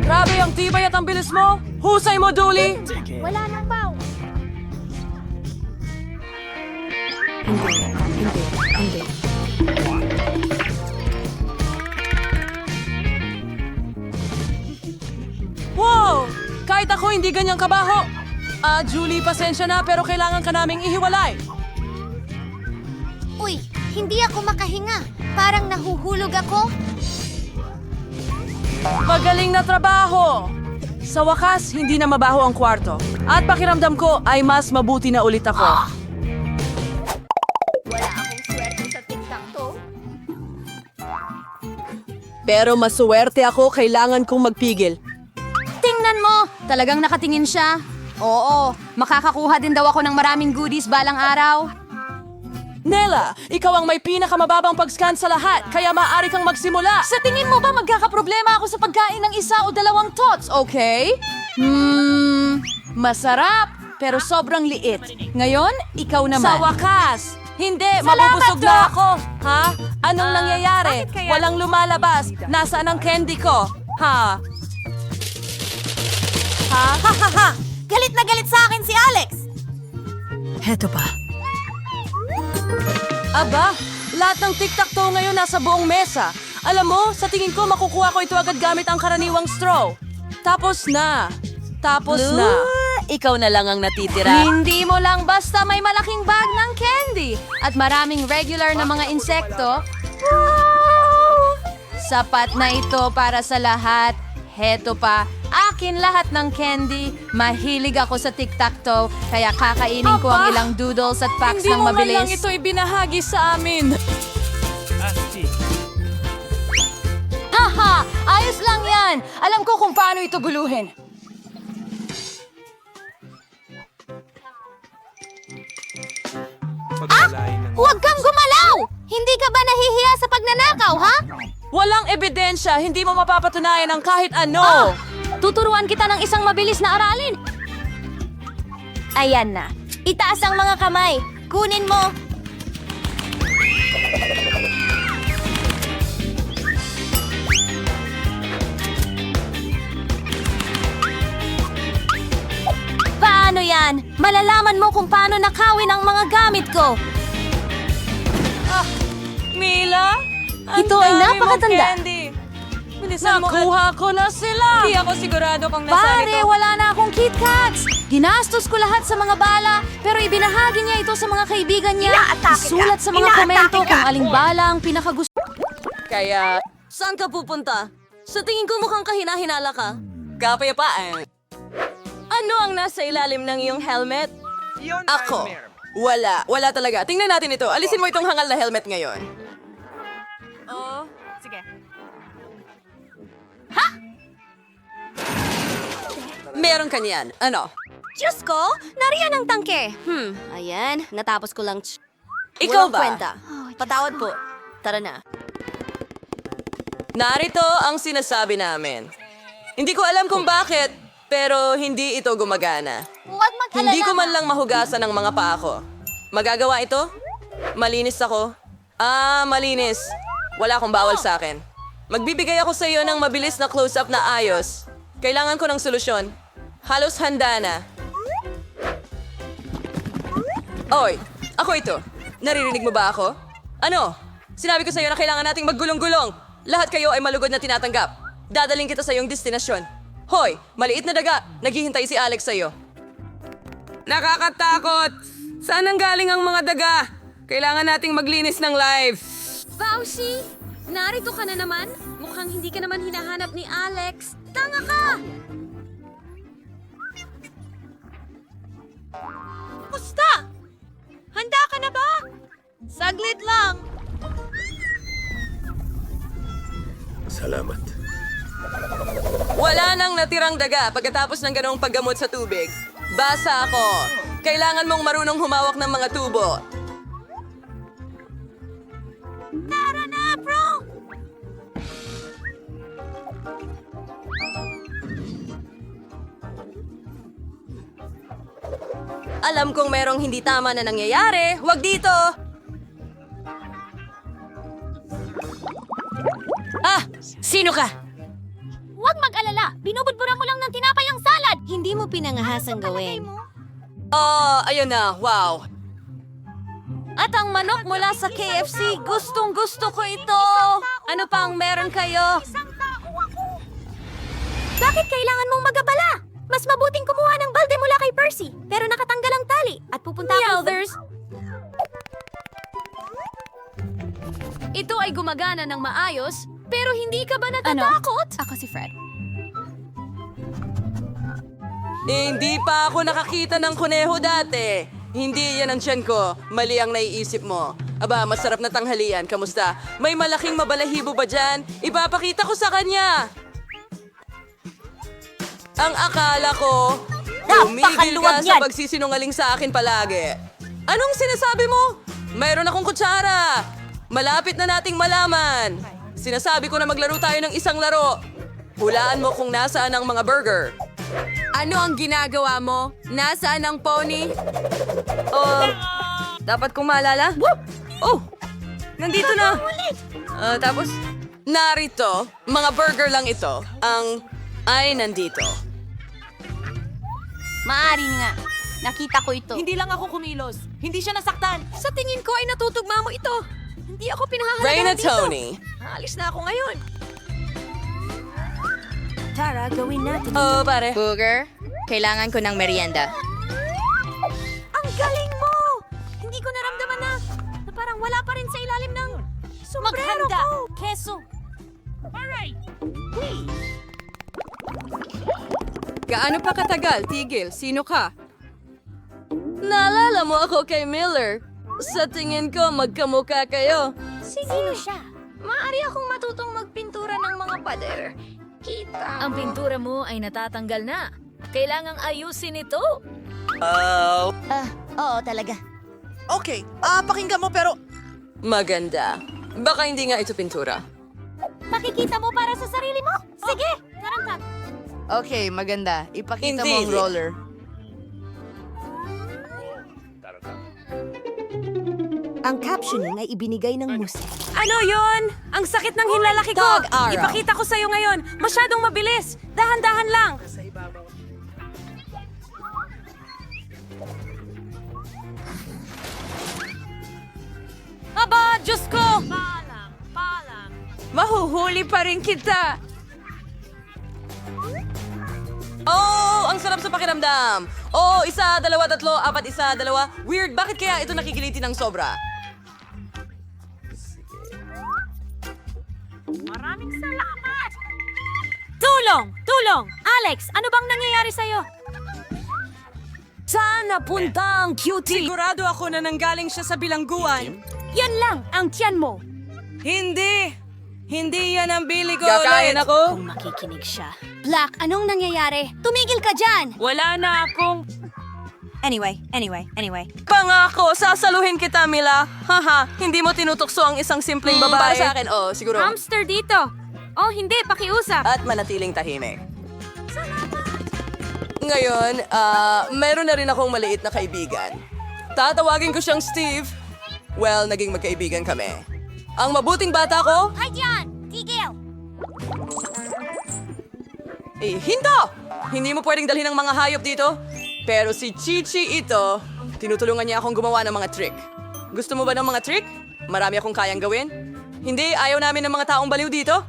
Grabe ang tibay at ang bilis mo! Husay mo, Dooley! Wala nang baw. Hindi. Wow! Kahit ako hindi ganyang kabaho! Julie, pasensya na pero kailangan ka naming ihiwalay. Uy, hindi ako makahinga. Parang nahuhulog ako. Magaling na trabaho! Sa wakas, hindi na mabaho ang kwarto. At pakiramdam ko ay mas mabuti na ulit ako. Wala akong swerte sa tic-tac-toe. Pero masuwerte ako, kailangan kong magpigil. Tingnan mo! Talagang nakatingin siya. Oo, makakakuha din daw ako ng maraming goodies balang araw. Nela, ikaw ang may pinakamababang pag-scan sa lahat, kaya maaari kang magsimula. Sa tingin mo ba magkakaproblema ako sa pagkain ng isa o dalawang tots, okay? Masarap, pero sobrang liit. Ngayon, ikaw naman. Sa wakas! Hindi, Salamat, mabubusog na Doc! ako. Ha? Anong nangyayari? Walang lumalabas. Nasaan ang candy ko? Ha? Galit na galit sa akin si Alex! Heto pa. Aba, lahat ng tic-tac-toe ngayon nasa buong mesa. Alam mo, sa tingin ko makukuha ko ito agad gamit ang karaniwang straw. Tapos na. Ikaw na lang ang natitira. Hindi mo lang basta may malaking bag ng candy at maraming regular na mga insekto. Sapat na ito para sa lahat. Heto pa, akin lahat ng candy. Mahilig ako sa tic-tac-toe, kaya kakainin ko ang ilang doodles at packs ng mabilis. Hindi mo lang ito ibinahagi sa amin. Haha! Ayos lang yan! Alam ko kung paano ito guluhin. Huwag kang gumalaw! Hindi ka ba nahihiya sa pagnanakaw, ha? Walang ebidensya, hindi mo mapapatunayan ang kahit ano! Tuturuan kita ng isang mabilis na aralin. Ayan na. Itaas ang mga kamay. Kunin mo. Paano yan? Malalaman mo kung paano nakawin ang mga gamit ko. Mila? Ito ay napakatanda. Nakuha ko na sila! Hindi ako sigurado kung nasaan Pare, wala na akong KitKats! Ginastos ko lahat sa mga bala, pero ibinahagi niya ito sa mga kaibigan niya. Isulat sa mga komento kung aling bala ang pinakagusto. Kaya, Saan ka pupunta? Sa tingin ko mukhang kahina-hinala ka. kapayapaan. Ano ang nasa ilalim ng iyong helmet? Ako. Wala talaga. Tingnan natin ito. Alisin mo itong hangal na helmet ngayon. Oh, sige. Meron ka niyan. Ano? Diyos ko, nariyan ang tangke. Ayan, natapos ko lang. Ikaw Walang ba? kwenta. Patawad po. Tara na. Narito ang sinasabi namin. Hindi ko alam kung bakit, pero hindi ito gumagana. Huwag mag-alala. Hindi ko man lang mahugasan ng mga paa ko. Magagawa ito? Malinis ako? Malinis. Wala akong bawal sa akin. Magbibigay ako sa iyo ng mabilis na close-up na ayos. Kailangan ko ng solusyon. Halos handa na. Oy, ako ito. Naririnig mo ba ako? Ano? Sinabi ko sa iyo na kailangan nating maggulong-gulong. Lahat kayo ay malugod na tinatanggap. Dadaling kita sa iyong destinasyon. Hoy, maliit na daga. Naghihintay si Alex sa iyo. Nakakatakot! Saan ang galing ang mga daga? Kailangan nating maglinis ng live. Fauci, narito ka na naman. Mukhang hindi ka naman hinahanap ni Alex. Tanga ka! Musta? Handa ka na ba? Saglit lang. Salamat. Wala nang natirang daga pagkatapos ng ganong paggamot sa tubig. Basa ako. Kailangan mong marunong humawak ng mga tubo. Tara na, bro! Alam kong merong hindi tama na nangyayari. Huwag dito! Sino ka? Huwag mag-alala. Binubudburan ko lang ng tinapay ang salad. Hindi mo pinangahasang gawin. Ayun na. Wow. At ang manok mula sa KFC, gustong-gusto ko ito. Ano pang meron kayo? Bakit kailangan mong magabala? Mas mabuting kumuha ng balde mula kay Percy. Pero nakatanggal ang tali. At pupunta ako... Ito ay gumagana ng maayos, pero hindi ka ba natatakot? Ako si Fred. Hindi pa ako nakakita ng kuneho dati. Hindi yan ang tiyan ko. Mali ang naiisip mo. Aba, masarap na tanghalian. Kamusta? May malaking mabalahibo ba dyan? Ipapakita ko sa kanya. Ang akala ko, tumigil ka sa pagsisinungaling sa akin palagi. Anong sinasabi mo? Mayroon akong kutsara. Malapit na nating malaman. Sinasabi ko na maglaro tayo ng isang laro. Hulaan mo kung nasaan ang mga burger. Ano ang ginagawa mo? Nasaan ang pony? Dapat kong maalala? Oh! Nandito na! Tapos? Narito, mga burger lang ito. Ang ay nandito. Maari nga. Nakita ko ito. Hindi lang ako kumilos. Hindi siya nasaktan. Sa tingin ko ay natutugma mo ito. Hindi ako pinahahalagaan Reyna dito. Tony. Alis na ako ngayon. Tara, gawin natin. Oh, pare. Booger, kailangan ko ng merienda. Ang galing mo! Hindi ko naramdaman na parang wala pa rin sa ilalim ng sombrero ko. Keso. Gaano pa katagal? Tigil. Sino ka? Naalala mo ako kay Miller. Sa tingin ko, magkamukha kayo. Sino siya? Maaari akong matutong magpintura ng mga pader. Kita. Ang pintura mo ay natatanggal na. Kailangang ayusin ito. Oo, talaga. Okay, pakinggan mo pero... Maganda. Baka hindi nga ito pintura. Makikita mo para sa sarili mo? Sige, tarangkat. Okay, maganda. Ipakita Hindi. mo ang roller. Ang captioning ay ibinigay ng musik. Ano yon? Ang sakit ng hinlalaki ko! Dog arrow. Ipakita ko sa'yo ngayon. Masyadong mabilis. Dahan-dahan lang. Aba, Diyos ko! Mahuhuli pa rin kita. Oh, ang sarap sa pakiramdam. Oh, 1, 2, 3, 4, 1, 2. Weird, bakit kaya ito nakikiliti ng sobra? Maraming salamat! Tulong! Tulong! Alex, ano bang nangyayari sa'yo? Saan napunta ang cutie? Sigurado ako na nanggaling siya sa bilangguan. Yan lang ang tiyan mo. Hindi! Hindi yan ang bili ko Kakain ulit. ako? Kung makikinig siya. Black, anong nangyayari? Tumigil ka dyan! Wala na akong... Anyway. Pangako, sasaluhin kita, Mila. Haha, hindi mo tinutukso ang isang simpleng babae. Para sa akin, siguro. Hamster dito. Oh, hindi. Pakiusap. At manatiling tahimik. Ngayon, meron na rin akong maliit na kaibigan. Tatawagin ko siyang Steve. Well, naging magkaibigan kami. Ang mabuting bata ko, Hay dyan! Tigil! Hindi mo pwedeng dalhin ng mga hayop dito. Pero si Chichi ito, tinutulungan niya akong gumawa ng mga trick. Gusto mo ba ng mga trick? Marami akong kayang gawin. Hindi, ayaw namin ng mga taong baliw dito.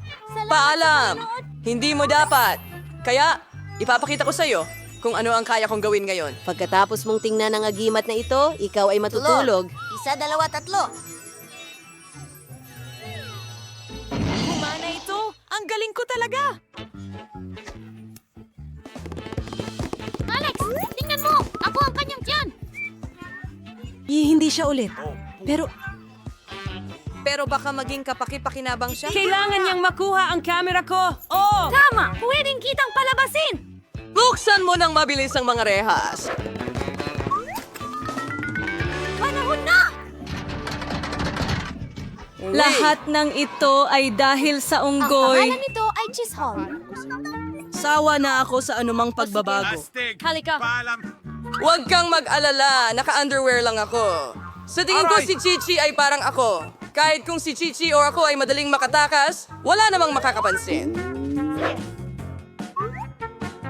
Paalam! Hindi mo dapat. Kaya, ipapakita ko sa'yo kung ano ang kaya kong gawin ngayon. Pagkatapos mong tingnan ang agimat na ito, ikaw ay matutulog. 1, 2, 3. Kumana ito. Ang galing ko talaga. Alex, tingnan mo! Ako ang kanyang tiyan! Hindi siya ulit. Pero baka maging kapaki-pakinabang siya. Kailangan niyang makuha ang camera ko. Oh! Tama! Pwedeng kitang palabasin! Buksan mo ng mabilis ang mga rehas. Panahon na! Lahat ng ito ay dahil sa unggoy. Ang pangalan nito ay Chisholm. Sawa na ako sa anumang pagbabago. Halika. Huwag kang mag-alala, naka-underwear lang ako. Sa tingin ko si Chichi ay parang ako. Kahit kung si Chichi o ako ay madaling makatakas, wala namang makakapansin.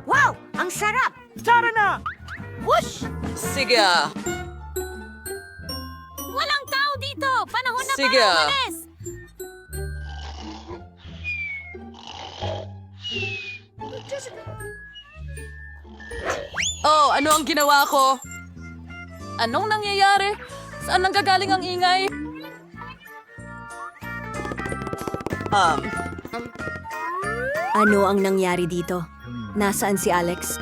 Wow! Ang sarap! Tara na! Whoosh! Sige ah. Walang tao dito! Panahon na Sige. para umalis! Oh, ano ang ginawa ko? Anong nangyayari? Saan nanggagaling ang ingay? Ano ang nangyari dito? Nasaan si Alex?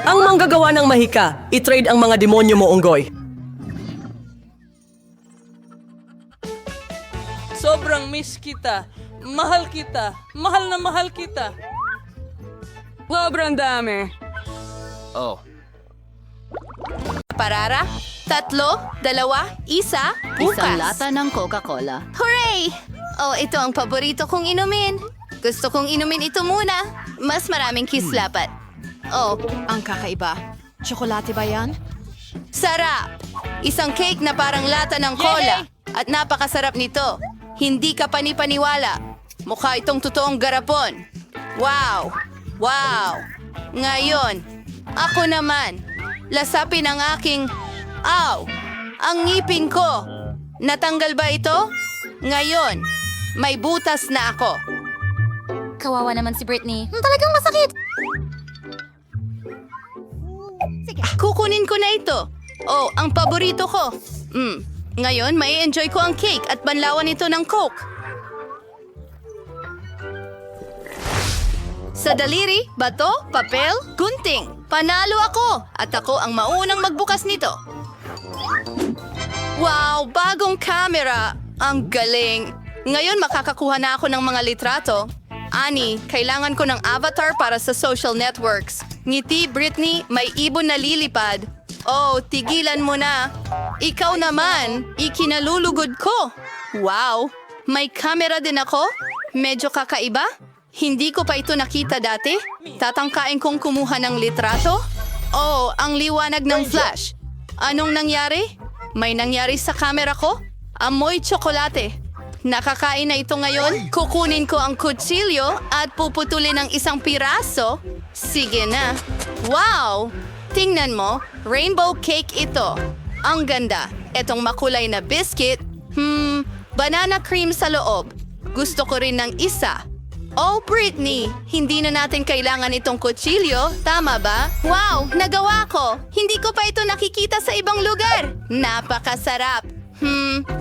Ang manggagawa ng mahika, i-trade ang mga demonyo mo, unggoy. Sobrang miss kita. Mahal kita. Mahal na mahal kita. Sobrang dami. Oh, Parara, 3, 2, 1, bukas. Isang lata ng Coca-Cola. Hooray! Oh, ito ang paborito kong inumin. Gusto kong inumin ito muna. Mas maraming kislapat. Oh, Ang kakaiba. Tsokolate ba yan? sarap! Isang cake na parang lata ng cola. At napakasarap nito. Hindi ka panipaniwala. Mukha itong totoong garapon. Wow! Wow! Ngayon, ako naman. Lasapin ang aking... Aw! Ang ngipin ko! Natanggal ba ito? Ngayon, may butas na ako. Kawawa naman si Britney. Talagang masakit! Kukunin ko na ito. Oh, ang paborito ko. Ngayon, may enjoy ko ang cake at banlawan ito ng Coke. Sa daliri, bato, papel, gunting. Panalo ako at ako ang maunang magbukas nito. Wow, bagong camera. Ang galing. Ngayon makakakuha na ako ng mga litrato. Ani, kailangan ko ng avatar para sa social networks. Ngiti, Britney, may ibon na lilipad. Oh, tigilan mo na. Ikaw naman, ikinalulugod ko. Wow, may camera din ako? Medyo kakaiba? Hindi ko pa ito nakita dati. Tatangkain kong kumuha ng litrato? Oh, ang liwanag ng flash. Anong nangyari? May nangyari sa camera ko? Amoy tsokolate. Nakakain na ito ngayon. Kukunin ko ang kutsilyo at puputulin ng isang piraso. Sige na. Wow! Tingnan mo, rainbow cake ito. Ang ganda. Etong makulay na biscuit. Banana cream sa loob. Gusto ko rin ng isa. Oh, Britney! Hindi na natin kailangan itong kutsilyo, tama ba? Wow! Nagawa ko! Hindi ko pa ito nakikita sa ibang lugar. Napakasarap.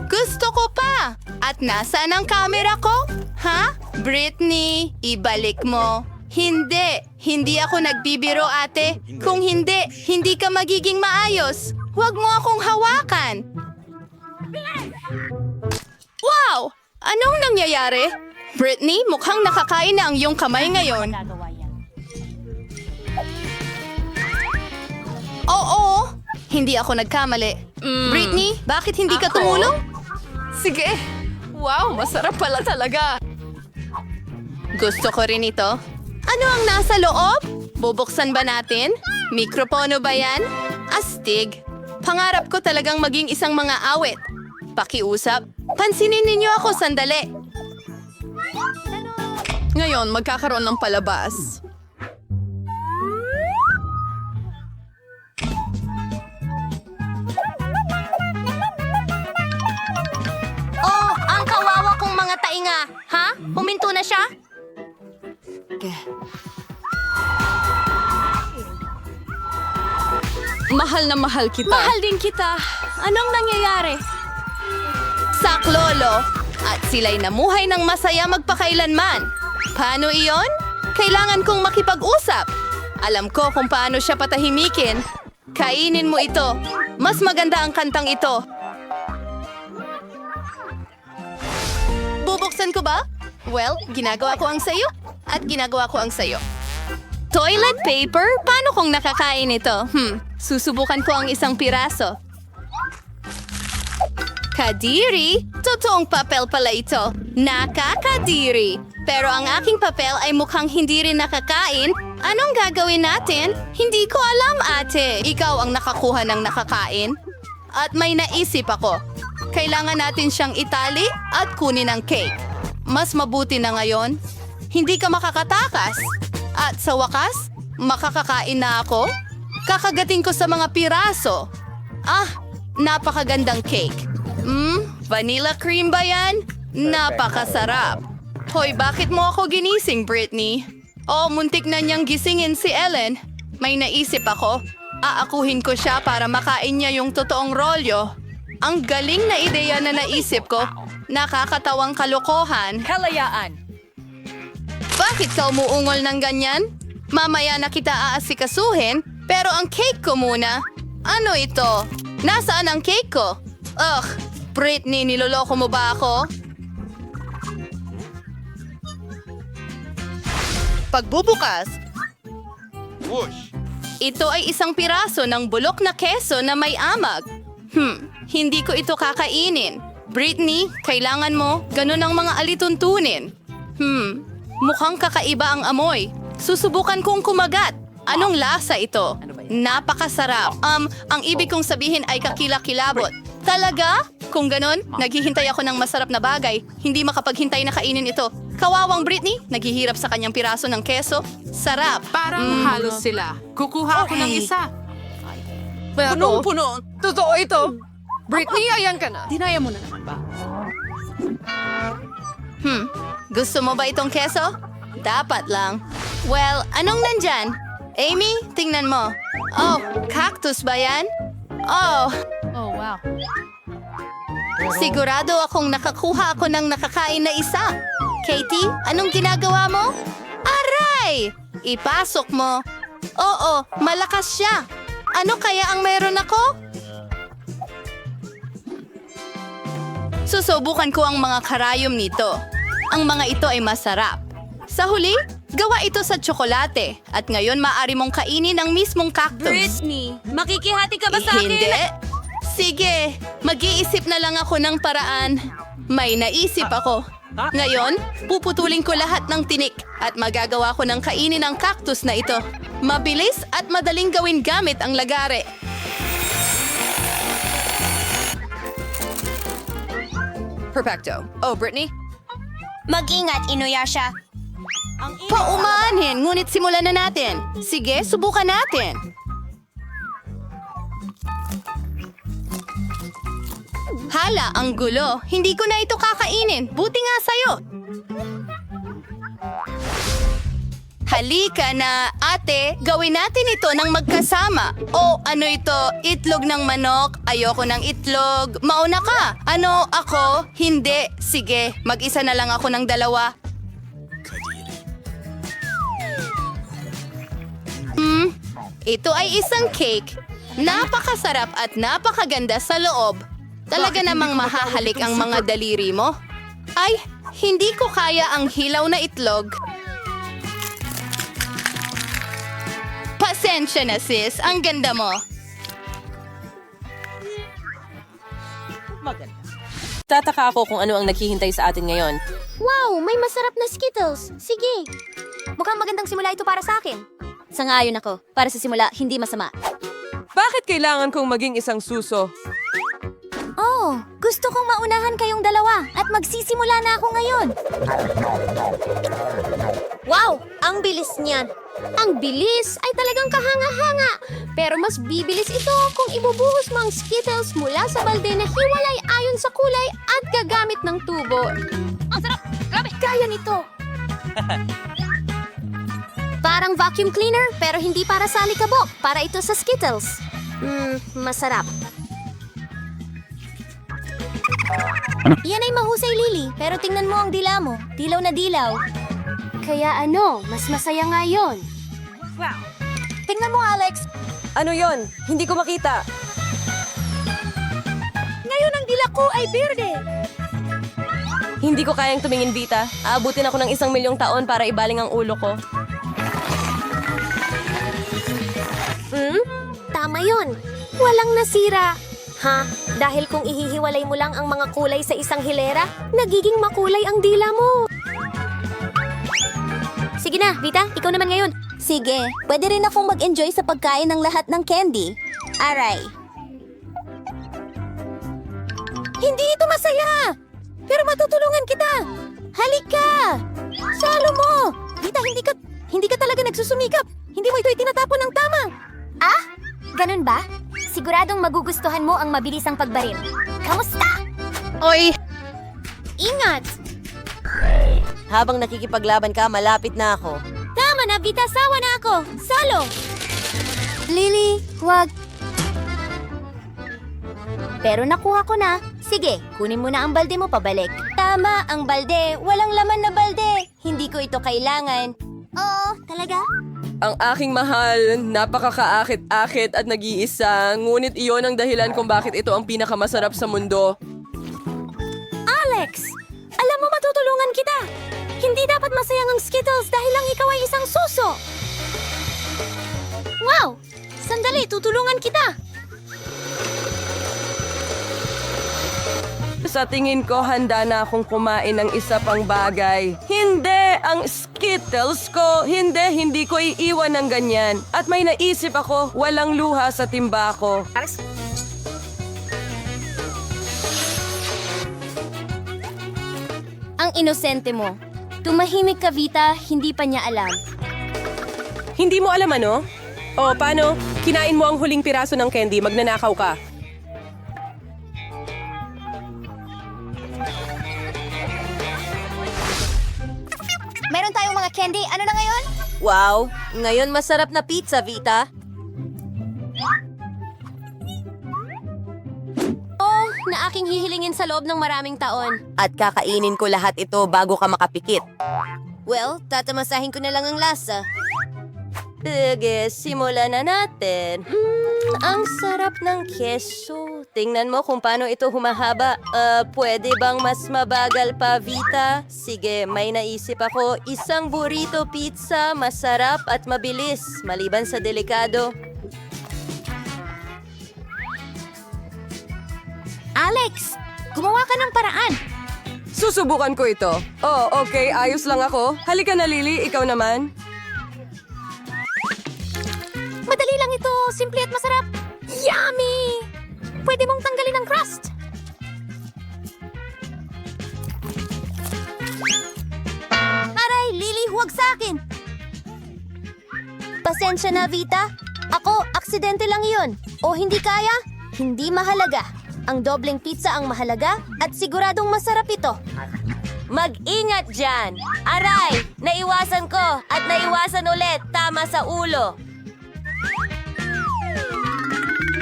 Gusto ko pa! At nasaan ang camera ko? Ha? Britney, ibalik mo. Hindi! Hindi ako nagbibiro, ate. Kung hindi, hindi ka magiging maayos. Huwag mo akong hawakan. Wow! Anong nangyayari? Britney, mukhang nakakain na ang iyong kamay ngayon. Oo, hindi ako nagkamali. Britney, bakit hindi ka tumulong? Sige. Wow, masarap pala talaga. Gusto ko rin ito. Ano ang nasa loob? Bubuksan ba natin? Mikropono ba yan? Astig. Pangarap ko talagang maging isang mga awit. Pakiusap. Pansinin ninyo ako sandali. Ngayon, magkakaroon ng palabas. Oh, ang kawawa kong mga tainga. Ha? Huminto na siya? Mahal na mahal kita. Mahal din kita. Anong nangyayari? Saklolo. At sila'y namuhay ng masaya magpakailanman. Paano iyon? Kailangan kong makipag-usap. Alam ko kung paano siya patahimikin. Kainin mo ito. Mas maganda ang kantang ito. Bubuksan ko ba? Well, ginagawa ko ang sayo. At ginagawa ko ang sayo. Toilet paper? Paano kung nakakain ito? Susubukan ko ang isang piraso. Kadiri? Totoong papel pala ito. Nakakadiri. Pero ang aking papel ay mukhang hindi rin nakakain. Anong gagawin natin? Hindi ko alam, ate. Ikaw ang nakakuha ng nakakain. At may naisip ako. Kailangan natin siyang itali at kunin ang cake. Mas mabuti na ngayon. Hindi ka makakatakas. At sa wakas, makakakain na ako. Kakagating ko sa mga piraso. Napakagandang cake. Vanilla cream ba yan? Napakasarap. Hoy, bakit mo ako ginising, Britney? Oh, muntik na niyang gisingin si Ellen. May naisip ako. Aakuhin ko siya para makain niya yung totoong rolyo. Ang galing na ideya na naisip ko. Nakakatawang kalokohan. Kalayaan. Bakit ka umuungol ng ganyan? Mamaya na kita aasikasuhin, pero ang cake ko muna. Ano ito? Nasaan ang cake ko? Ugh, Britney, niloloko mo ba ako? Pagbubukas, Whoosh! ito ay isang piraso ng bulok na keso na may amag. Hindi ko ito kakainin. Britney, kailangan mo ganun ang mga alituntunin. Mukhang kakaiba ang amoy. Susubukan kong kumagat. Anong lasa ito? Napakasarap. Ang ibig kong sabihin ay kakilakilabot. Talaga? Kung ganon, naghihintay ako ng masarap na bagay. Hindi makapaghintay na kainin ito. Kawawang Britney, naghihirap sa kanyang piraso ng keso. Sarap. Parang halos sila. Kukuha ako ng isa. Punong-puno. Totoo ito. Britney, ayan ka na. Dinaya mo na naman ba? Gusto mo ba itong keso? Dapat lang. Well, anong nandyan? Amy, tingnan mo. Oh, cactus ba yan? Oh, Oh, wow. sigurado akong nakakuha ako ng nakakain na isa. Katie, anong ginagawa mo? Aray! Ipasok mo. Oo, malakas siya. Ano kaya ang meron ako? Susubukan ko ang mga karayom nito. Ang mga ito ay masarap. Sa huli, gawa ito sa tsokolate. At ngayon maaari mong kainin ang mismong cactus. Britney, makikihati ka ba sa akin? Hindi. Sige, mag-iisip na lang ako ng paraan. May naisip ako. Ngayon, puputulin ko lahat ng tinik at magagawa ko ng kainin ang cactus na ito. Mabilis at madaling gawin gamit ang lagare. Perfecto. Oh, Britney? Mag-ingat, Inuyasha. Paumanhin, ngunit simulan na natin. Sige, subukan natin. Hala, ang gulo. Hindi ko na ito kakainin. Buti nga sa'yo. Halika na, ate. Gawin natin ito ng magkasama. O, ano ito? Itlog ng manok? Ayoko ng itlog. Mauna ka. Ano, ako? Hindi. Sige, mag-isa na lang ako ng dalawa. Ito ay isang cake. Napakasarap at napakaganda sa loob. Talaga namang mahahalik ang mga daliri mo. Ay, hindi ko kaya ang hilaw na itlog. Pasensya na sis, ang ganda mo. Tataka ako kung ano ang naghihintay sa atin ngayon. Wow, may masarap na Skittles. Sige. Mukhang magandang simula ito para sa akin. Sangayon ako. Para sa simula, hindi masama. Bakit kailangan kong maging isang suso? Oh, gusto kong maunahan kayong dalawa at magsisimula na ako ngayon. Wow, ang bilis niyan. Ang bilis ay talagang kahanga-hanga. Pero mas bibilis ito kung ibubuhos mo ang Skittles mula sa balde na hiwalay ayon sa kulay at gagamit ng tubo. Ang sarap! Grabe! Kaya nito! Parang vacuum cleaner, pero hindi para sa alikabok. Para ito sa Skittles. Masarap. Yan ay mahusay, Lily. Pero tingnan mo ang dila mo. Dilaw na dilaw. Kaya ano, mas masaya nga yun. Wow. Tingnan mo, Alex. Ano yon? Hindi ko makita. Ngayon ang dila ko ay berde. Hindi ko kayang tumingin, Vita. Aabutin ako ng 1,000,000 taon para ibaling ang ulo ko. Tama yun. Walang nasira. Ha? Dahil kung ihihiwalay mo lang ang mga kulay sa isang hilera, nagiging makulay ang dila mo. Sige na, Vita, ikaw naman ngayon. Sige, pwede rin akong mag-enjoy sa pagkain ng lahat ng candy. Aray. Hindi ito masaya! Pero matutulungan kita! Halika! Salo mo! Vita, hindi ka talaga nagsusumikap. Hindi mo ito itinatapon ng tama. Ah? Ganun ba? Siguradong magugustuhan mo ang mabilisang pagbaril. Kamusta? Oy! Ingat! Habang nakikipaglaban ka, malapit na ako. Tama na, Vita. Sawa na ako. Salo! Lily, wag. Pero nakuha ko na. Sige, kunin mo na ang balde mo pabalik. Tama, ang balde. Walang laman na balde. Hindi ko ito kailangan. Oo, talaga? Ang aking mahal, napakakaakit-akit at nag-iisa, ngunit iyon ang dahilan kung bakit ito ang pinakamasarap sa mundo. Alex! Alam mo, matutulungan kita. Hindi dapat masayang ang Skittles dahil lang ikaw ay isang suso. Wow! Sandali, tutulungan kita. Sa tingin ko, handa na akong kumain ng isa pang bagay. Hindi! Ang Skittles ko! Hindi ko iiwan ng ganyan. At may naisip ako, walang luha sa timba ko. Ang inosente mo. Tumahimik ka, Vita, hindi pa niya alam. Hindi mo alam ano? O, paano? Kinain mo ang huling piraso ng candy, magnanakaw ka. Meron tayong mga candy. Ano na ngayon? Wow, ngayon masarap na pizza, Vita. Oh, na aking hihilingin sa loob ng maraming taon. At kakainin ko lahat ito bago ka makapikit. Well, tatamasahin ko na lang ang lasa. Sige, simulan na natin. Ang sarap ng keso. tingnan mo kung paano ito humahaba. Pwede bang mas mabagal pa, Vita? Sige, may naisip ako. Isang burrito pizza, masarap at mabilis, maliban sa delikado. Alex, gumawa ka ng paraan. Susubukan ko ito. Oh, okay, ayos lang ako. Halika na, Lily, ikaw naman. Madali lang ito, simple at masarap. Yummy! Pwede mong tanggalin ang crust. Aray, Lily, huwag sa akin. Pasensya na, Vita. Ako, aksidente lang iyon. O hindi kaya? Hindi mahalaga. Ang dobleng pizza ang mahalaga at siguradong masarap ito. Mag-ingat dyan! Aray! Naiwasan ko at naiwasan ulit, tama sa ulo.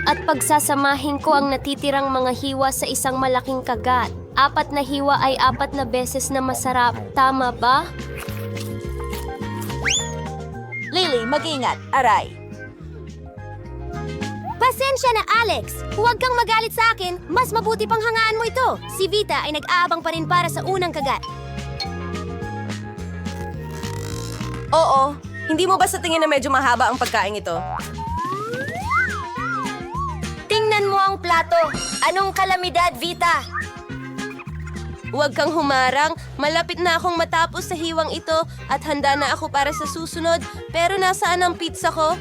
At pagsasamahin ko ang natitirang mga hiwa sa isang malaking kagat. 4 na hiwa ay 4 na beses na masarap. Tama ba? Lily, mag-ingat. Aray! Pasensya na, Alex. Huwag kang magalit sa akin. Mas mabuti pang hangaan mo ito. Si Vita ay nag-aabang pa rin para sa unang kagat. Oo, hindi mo ba sa tingin na medyo mahaba ang pagkain ito? Tingnan mo ang plato. Anong kalamidad, Vita? Huwag kang humarang. Malapit na akong matapos sa hiwang ito at handa na ako para sa susunod. Pero nasaan ang pizza ko?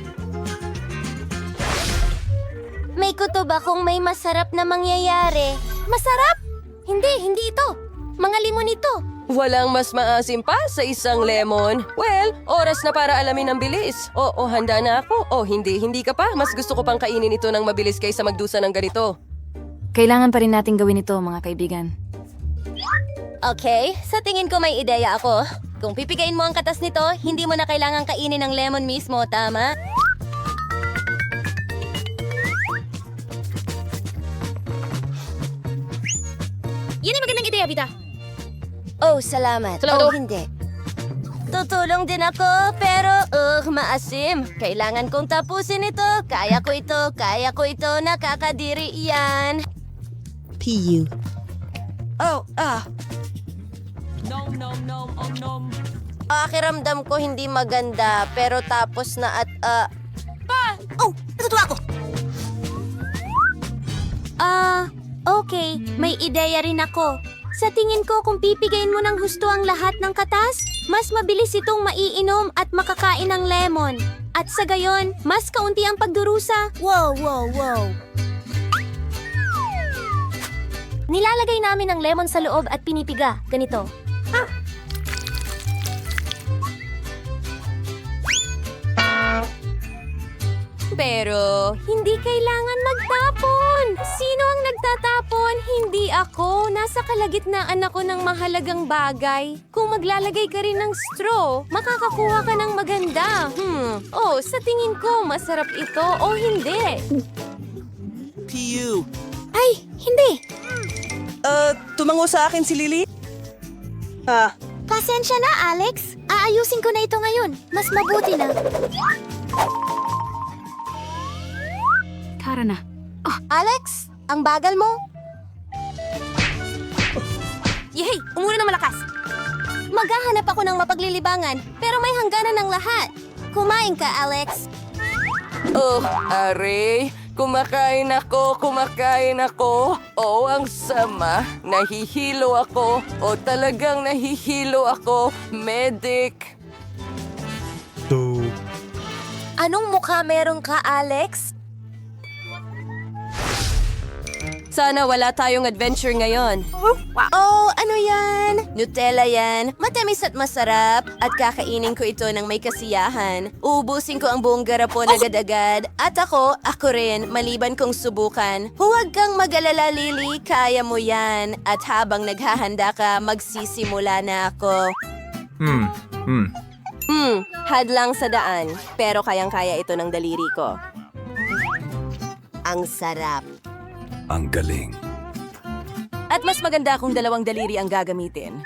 May kutob akong may masarap na mangyayari. Masarap? Hindi ito. Mga limon ito. Walang mas maasim pa sa isang lemon. Well, oras na para alamin ang bilis. Oo, handa na ako. O hindi ka pa. Mas gusto ko pang kainin ito ng mabilis kaysa magdusa ng ganito. Kailangan pa rin natin gawin ito, mga kaibigan. Okay, sa tingin ko may ideya ako. Kung pipigain mo ang katas nito, hindi mo na kailangan kainin ng lemon mismo, tama? Yan ay magandang ideya, Vita. Oh, salamat. Salamat. Oh, hindi. Tutulong din ako, pero maasim. Kailangan kong tapusin ito. Kaya ko ito. Nakakadiri yan. P.U. Pakiramdam ko hindi maganda, pero tapos na at natutuwa ako! Okay. May ideya rin ako. Sa tingin ko kung pipigain mo ng husto ang lahat ng katas, mas mabilis itong maiinom at makakain ng lemon. At sa gayon, mas kaunti ang pagdurusa. Wow! Nilalagay namin ang lemon sa loob at pinipiga. Ganito. Pero, hindi kailangan magtapon. Sino ang nagtatapon? Hindi ako. Nasa kalagitnaan ako ng mahalagang bagay. Kung maglalagay ka rin ng straw, makakakuha ka ng maganda. Oh, sa tingin ko, masarap ito o hindi. P.U. Ay, hindi. Tumango sa akin si Lily? Pasensya na, Alex. Aayusin ko na ito ngayon. Mas mabuti na. Tara na. Alex, ang bagal mo. Yehey, umuna na malakas. Maghahanap ako ng mapaglilibangan, pero may hangganan ng lahat. Kumain ka, Alex. Oh, are. Kumakain ako. Oh, ang sama. Nahihilo ako. O talagang nahihilo ako. Medic. Anong mukha meron ka, Alex? Sana wala tayong adventure ngayon. Oh, ano yan? Nutella yan. Matamis at masarap. At kakainin ko ito ng may kasiyahan. Uubusin ko ang buong garapon agad-agad. At ako rin, maliban kong subukan. Huwag kang mag-alala, Lily. Kaya mo yan. At habang naghahanda ka, magsisimula na ako. Hadlang sa daan. Pero kayang-kaya ito ng daliri ko. Ang sarap. Ang galing. At mas maganda kung 2 daliri ang gagamitin.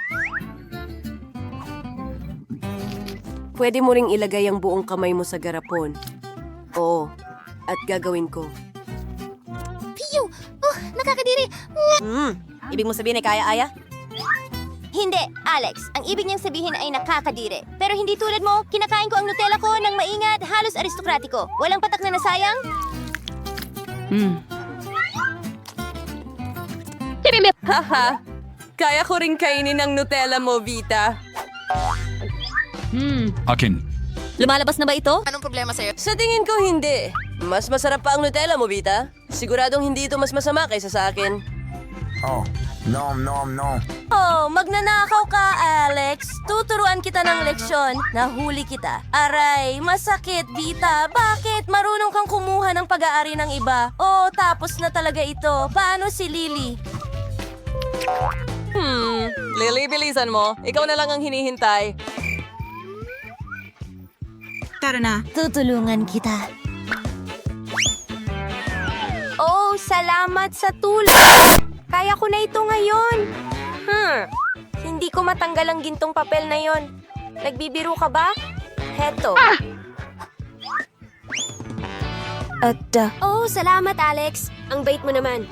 Pwede mo ring ilagay ang buong kamay mo sa garapon. Oo, at gagawin ko. Piyo! Nakakadiri. Ibig mo sabihin ay kaya, Aya? Hindi, Alex. Ang ibig niyang sabihin ay nakakadiri. Pero hindi tulad mo, kinakain ko ang Nutella ko ng maingat, halos aristokratiko. Walang patak na nasayang. Haha, kaya ko rin kainin ang Nutella mo, Vita. Akin. Lumalabas na ba ito? Anong problema sa'yo? Sa tingin ko, hindi. Mas masarap pa ang Nutella mo, Vita. Siguradong hindi ito mas masama kaysa sa akin. Oh, nom nom nom. Oh, magnanakaw ka, Alex. Tuturuan kita ng leksyon. Nahuli kita. Aray, masakit, Vita. Bakit? Marunong kang kumuha ng pag-aari ng iba. Oh, tapos na talaga ito. Paano si Lily? Lily, bilisan mo. Ikaw na lang ang hinihintay. Tara na. Tutulungan kita. Oh, salamat sa tulong. Kaya ko na ito ngayon. Hindi ko matanggal ang gintong papel na yon. Nagbibiro ka ba? Heto. Oh, salamat, Alex. Ang bait mo naman.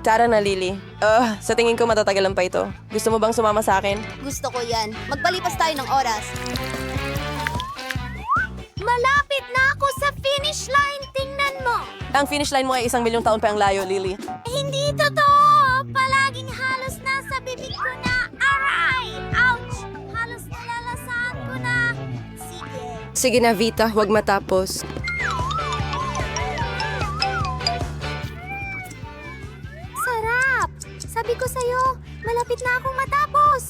Tara na, Lily. Sa tingin ko matatagalan pa ito. Gusto mo bang sumama sa akin? Gusto ko yan. Magpalipas tayo ng oras. Malapit na ako sa finish line. Tingnan mo. Ang finish line mo ay 1,000,000 taon pa ang layo, Lily. Hindi totoo. Palaging halos nasa bibig ko na. Aray! Ouch! Halos nalalasahan ko na. Sige. Sige na, Vita. Huwag matapos. Sarap! Sabi ko sa'yo, malapit na akong matapos.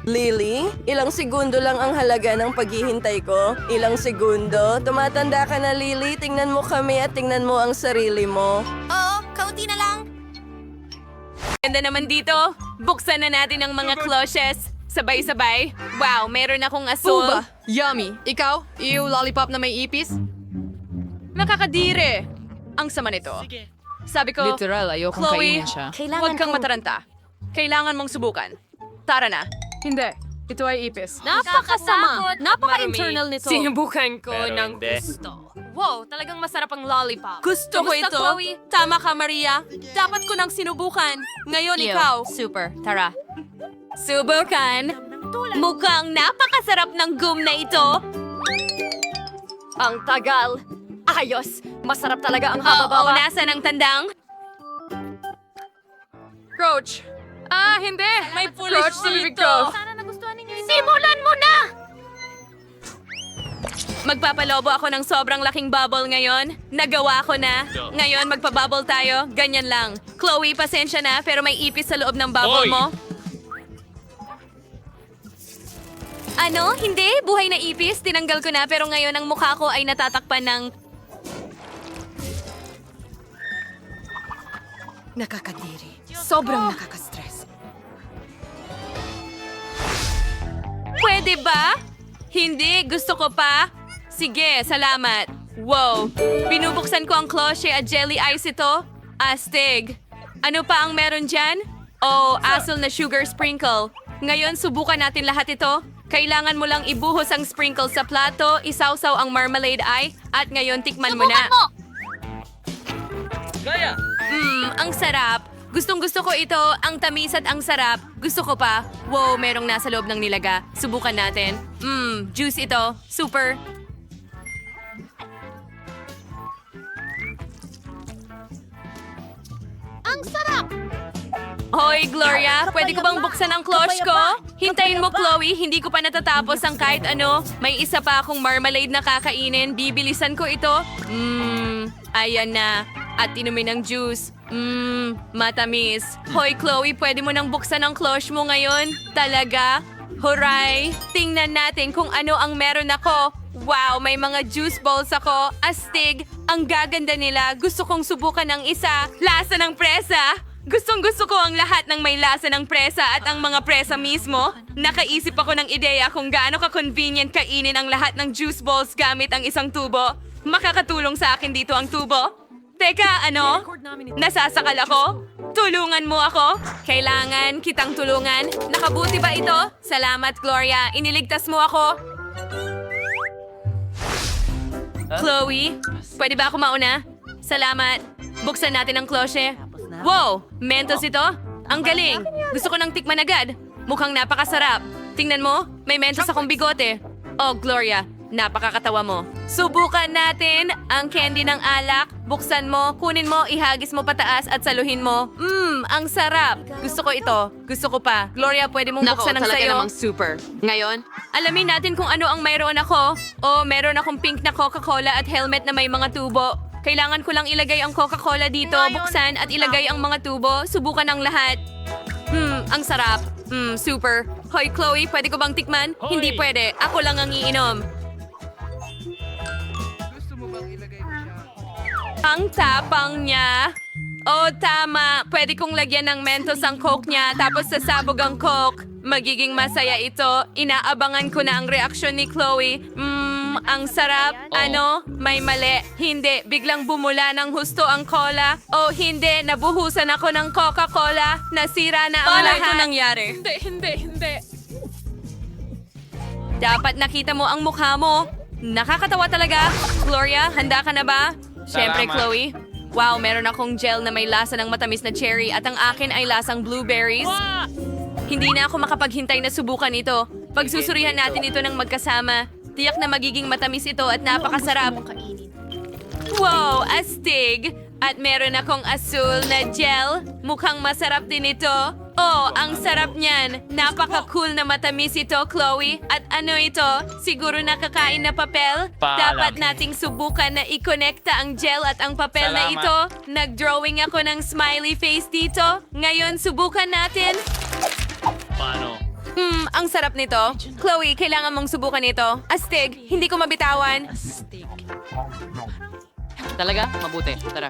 Lily, ilang segundo lang ang halaga ng paghihintay ko. Ilang segundo. Tumatanda ka na, Lily. Tingnan mo kami at tingnan mo ang sarili mo. Oo, kaunti na lang. Ganda naman dito. Buksan na natin ang mga cloches. Sabay-sabay. Wow, meron akong asul. Uba! Yummy! Ikaw? Ew, lollipop na may ipis? Nakakadire! Ang sama nito. Sabi ko, Literal, ayokong Chloe, kainin siya. huwag kang mataranta. Kailangan mong subukan. Tara na. Hindi. Ito ay ipis. Napakasama. Napaka-internal nito. Sinubukan ko Pero ng hindi. gusto. Wow, talagang masarap ang lollipop. Gusto ko Kamusta, ito. Chloe? Tama ka, Maria. Dapat ko nang sinubukan. Ngayon, ikaw. Super. Tara. Subukan. Mukhang napakasarap ng gum na ito. Ang tagal. Ayos. Masarap talaga ang Oo, haba-baba. nasa ng tandang? Coach. Hindi. May foolish sa bibig ko. Simulan mo na! Magpapalobo ako ng sobrang laking bubble ngayon. Nagawa ko na. Ngayon, magpa-bubble tayo. Ganyan lang. Chloe, pasensya na, pero may ipis sa loob ng bubble Hoy! mo. Ano? Hindi? Buhay na ipis? Tinanggal ko na, pero ngayon ang mukha ko ay natatakpan ng... Nakakadiri. Sobrang nakaka-stress. Pwede ba? Hindi, gusto ko pa. Sige, salamat. Wow, binubuksan ko ang cloche at jelly ice ito. Astig. Ano pa ang meron dyan? Oh, asol na sugar sprinkle. Ngayon, subukan natin lahat ito. Kailangan mo lang ibuhos ang sprinkle sa plato, isawsaw ang marmalade ice, at ngayon tikman mo na. Kaya! Ang sarap. Gustong-gusto ko ito, ang tamis at ang sarap. Gusto ko pa. Wow, merong nasa loob ng nilaga. Subukan natin. Juice ito. Super. Ang sarap! Hoy, Gloria, pwede ko bang buksan ang cloche ko? Hintayin mo, Chloe, hindi ko pa natatapos ang kahit ano. May isa pa akong marmalade na kakainin. Bibilisan ko ito. Ayan na. At inumin ng juice. Matamis. Hoy, Chloe, pwede mo nang buksan ang cloche mo ngayon? Talaga? Huray! Tingnan natin kung ano ang meron ako. Wow, may mga juice balls ako. Astig! Ang gaganda nila. Gusto kong subukan ng isa. Lasa ng presa! Gustong-gusto ko ang lahat ng may lasa ng presa at ang mga presa mismo. Nakaisip ako ng ideya kung gaano ka-convenient kainin ang lahat ng juice balls gamit ang isang tubo. Makakatulong sa akin dito ang tubo. Teka, ano? Nasasakal ako? Tulungan mo ako? Kailangan kitang tulungan. Nakabuti ba ito? Salamat, Gloria. Iniligtas mo ako. Chloe, pwede ba ako mauna? Salamat. Buksan natin ang klosye. Wow! Mentos ito? Ang galing! Gusto ko nang tikman agad. Mukhang napakasarap. Tingnan mo, may mentos akong bigote. Oh, Gloria, napakakatawa mo. Subukan natin ang candy ng alak. Buksan mo, kunin mo, ihagis mo pataas at saluhin mo. Ang sarap. Gusto ko ito. Gusto ko pa. Gloria, pwede mong buksan ang sayo. super. Ngayon, Alamin natin kung ano ang mayroon ako. Meron akong pink na Coca-Cola at helmet na may mga tubo. Kailangan ko lang ilagay ang Coca-Cola dito, buksan at ilagay ang mga tubo. Subukan ang lahat. Ang sarap. Super. Hoy, Chloe, pwede ko bang tikman? Hindi pwede. Ako lang ang iinom. Ang tapang niya. Oh, tama. Pwede kong lagyan ng Mentos ang Coke niya, tapos sasabog ang Coke. Magiging masaya ito. Inaabangan ko na ang reaksyon ni Chloe. Ang sarap. Ano? May mali. Hindi. Biglang bumula ng husto ang cola. Oh, hindi. Nabuhusan ako ng Coca-Cola. Nasira na ang lahat. Paano ito nangyari? Hindi. Dapat nakita mo ang mukha mo. Nakakatawa talaga. Gloria, handa ka na ba? Siyempre, Salamat. Chloe. Wow, meron akong gel na may lasa ng matamis na cherry at ang akin ay lasang blueberries. Hindi na ako makapaghintay na subukan ito. Pagsusurihan natin ito ng magkasama. Tiyak na magiging matamis ito at napakasarap. Wow, astig! At meron akong asul na gel. Mukhang masarap din ito. Oh, ang sarap niyan. Napaka-cool na matamis ito, Chloe. At ano ito? Siguro nakakain na papel? Paalam. Dapat nating subukan na i-connecta ang gel at ang papel na Salamat. ito. Nag-drawing ako ng smiley face dito. Ngayon, subukan natin. Paano? Ang sarap nito. Chloe, kailangan mong subukan ito. Astig, hindi ko mabitawan. Talaga? Mabuti. Tara.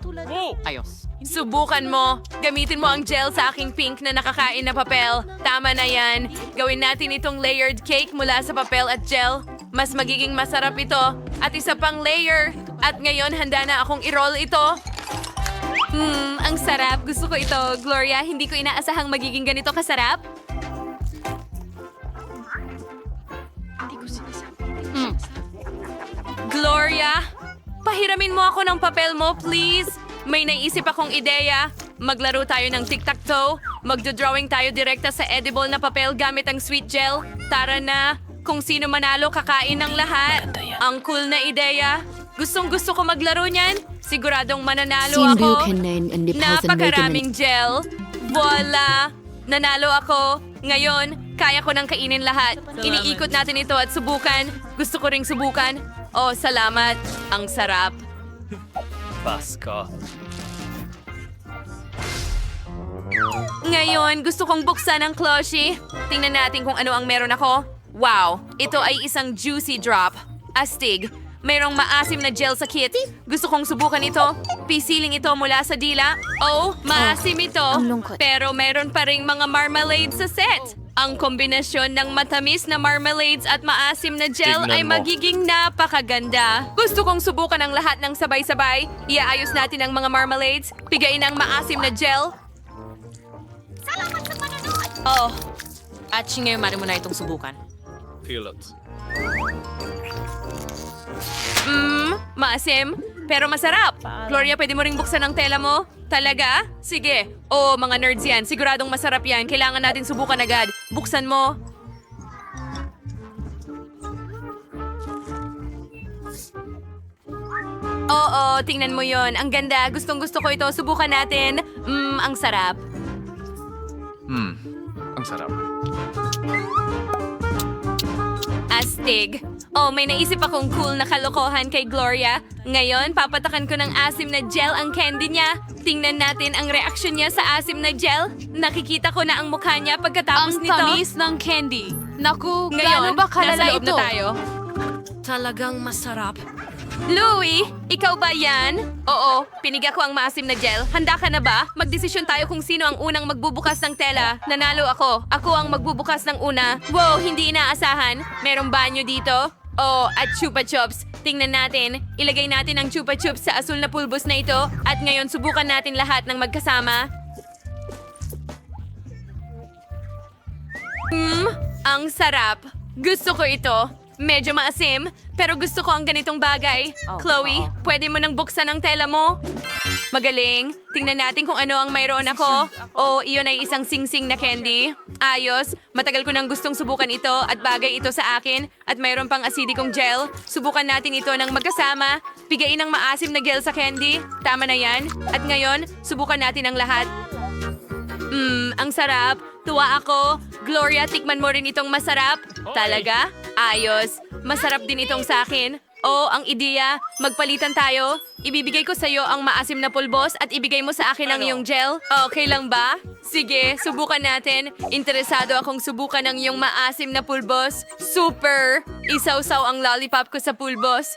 Ayos. Subukan mo. Gamitin mo ang gel sa aking pink na nakakain na papel. Tama na yan. Gawin natin itong layered cake mula sa papel at gel. Mas magiging masarap ito. At isa pang layer. At ngayon, handa na akong i-roll ito. Ang sarap. Gusto ko ito. Gloria, hindi ko inaasahang magiging ganito kasarap. Gloria, pahiramin mo ako ng papel mo, please. May naisip akong ideya. Maglaro tayo ng tic-tac-toe. Magdo-drawing tayo direkta sa edible na papel gamit ang sweet gel. Tara na. Kung sino manalo, kakain ng lahat. Ang cool na ideya. Gustong-gusto ko maglaro niyan. Siguradong mananalo ako. Napakaraming gel. Voila! Nanalo ako. Ngayon, kaya ko nang kainin lahat. Iniikot natin ito at subukan. Gusto ko ring subukan. Oh, salamat. Ang sarap. Pasko. Ngayon, gusto kong buksan ang plushie. Tingnan natin kung ano ang meron ako. Wow! Ito ay isang juicy drop. Astig. Mayroong maasim na gel sa kit. Gusto kong subukan ito. Pisiling ito mula sa dila. Oh, maasim ito. Pero mayroon pa ring mga marmalade sa set. Ang kombinasyon ng matamis na marmalades at maasim na gel Tignan ay mo. magiging napakaganda. Gusto kong subukan ang lahat ng sabay-sabay. Iaayos natin ang mga marmalades. Pigain ang maasim na gel. Salamat sa panonood! Oh, at ngayon mari mo na itong subukan. Pilot. Maasim, pero masarap. Gloria, pwede mo ring buksan ang tela mo? Talaga? Sige. Oo, mga nerds yan. Siguradong masarap yan. Kailangan natin subukan agad. Buksan mo. Oo, tingnan mo yon. Ang ganda. Gustong-gusto ko ito. Subukan natin. Ang sarap. Ang sarap. Astig. Oh, may naisip akong cool na kalokohan kay Gloria. Ngayon, papatakan ko ng asim na gel ang candy niya. Tingnan natin ang reaksyon niya sa asim na gel. Nakikita ko na ang mukha niya pagkatapos nito. Ang tamis ng candy. Naku, Ngayon, gaano ba kalala nasa loob ito? na tayo. Talagang masarap. Louie, ikaw ba yan? Oo, piniga ko ang maasim na gel. Handa ka na ba? Magdesisyon tayo kung sino ang unang magbubukas ng tela. Nanalo ako. Ako ang magbubukas ng una. Wow, hindi inaasahan. Merong banyo dito. Oh, at chupa chups. Tingnan natin. Ilagay natin ang chupa chups sa asul na pulbos na ito. At ngayon, subukan natin lahat ng magkasama. Ang sarap. Gusto ko ito. Medyo maasim, pero gusto ko ang ganitong bagay. Chloe, pwede mo nang buksan ang tela mo? Magaling. Tingnan natin kung ano ang mayroon ako. O, iyon ay isang singsing na candy. Ayos. Matagal ko nang gustong subukan ito at bagay ito sa akin. At mayroon pang asidikong gel. Subukan natin ito ng magkasama. Pigain ng maasim na gel sa candy. Tama na yan. At ngayon, subukan natin ang lahat. Ang sarap. Tuwa ako. Gloria, tikman mo rin itong masarap. Talaga? Ayos. Masarap din itong sa akin. O, ang ideya, magpalitan tayo. Ibibigay ko sa iyo ang maasim na pulbos at ibigay mo sa akin ang iyong gel. Okay lang ba? Sige, subukan natin. Interesado akong subukan ang iyong maasim na pulbos. Super! Isawsaw ang lollipop ko sa pulbos.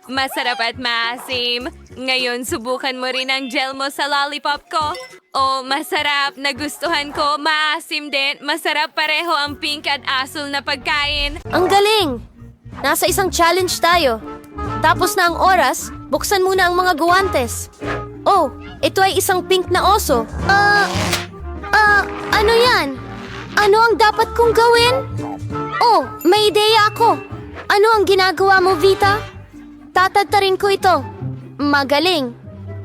Masarap at maasim. Ngayon, subukan mo rin ang gel mo sa lollipop ko. Oh, masarap. Nagustuhan ko. Maasim din. Masarap pareho ang pink at asul na pagkain. Ang galing! Nasa isang challenge tayo. Tapos na ang oras, buksan muna ang mga guwantes. Oh, ito ay isang pink na oso. Ano yan? Ano ang dapat kong gawin? Oh, may ideya ako. Ano ang ginagawa mo, Vita? Tatadtarin ko ito. Magaling.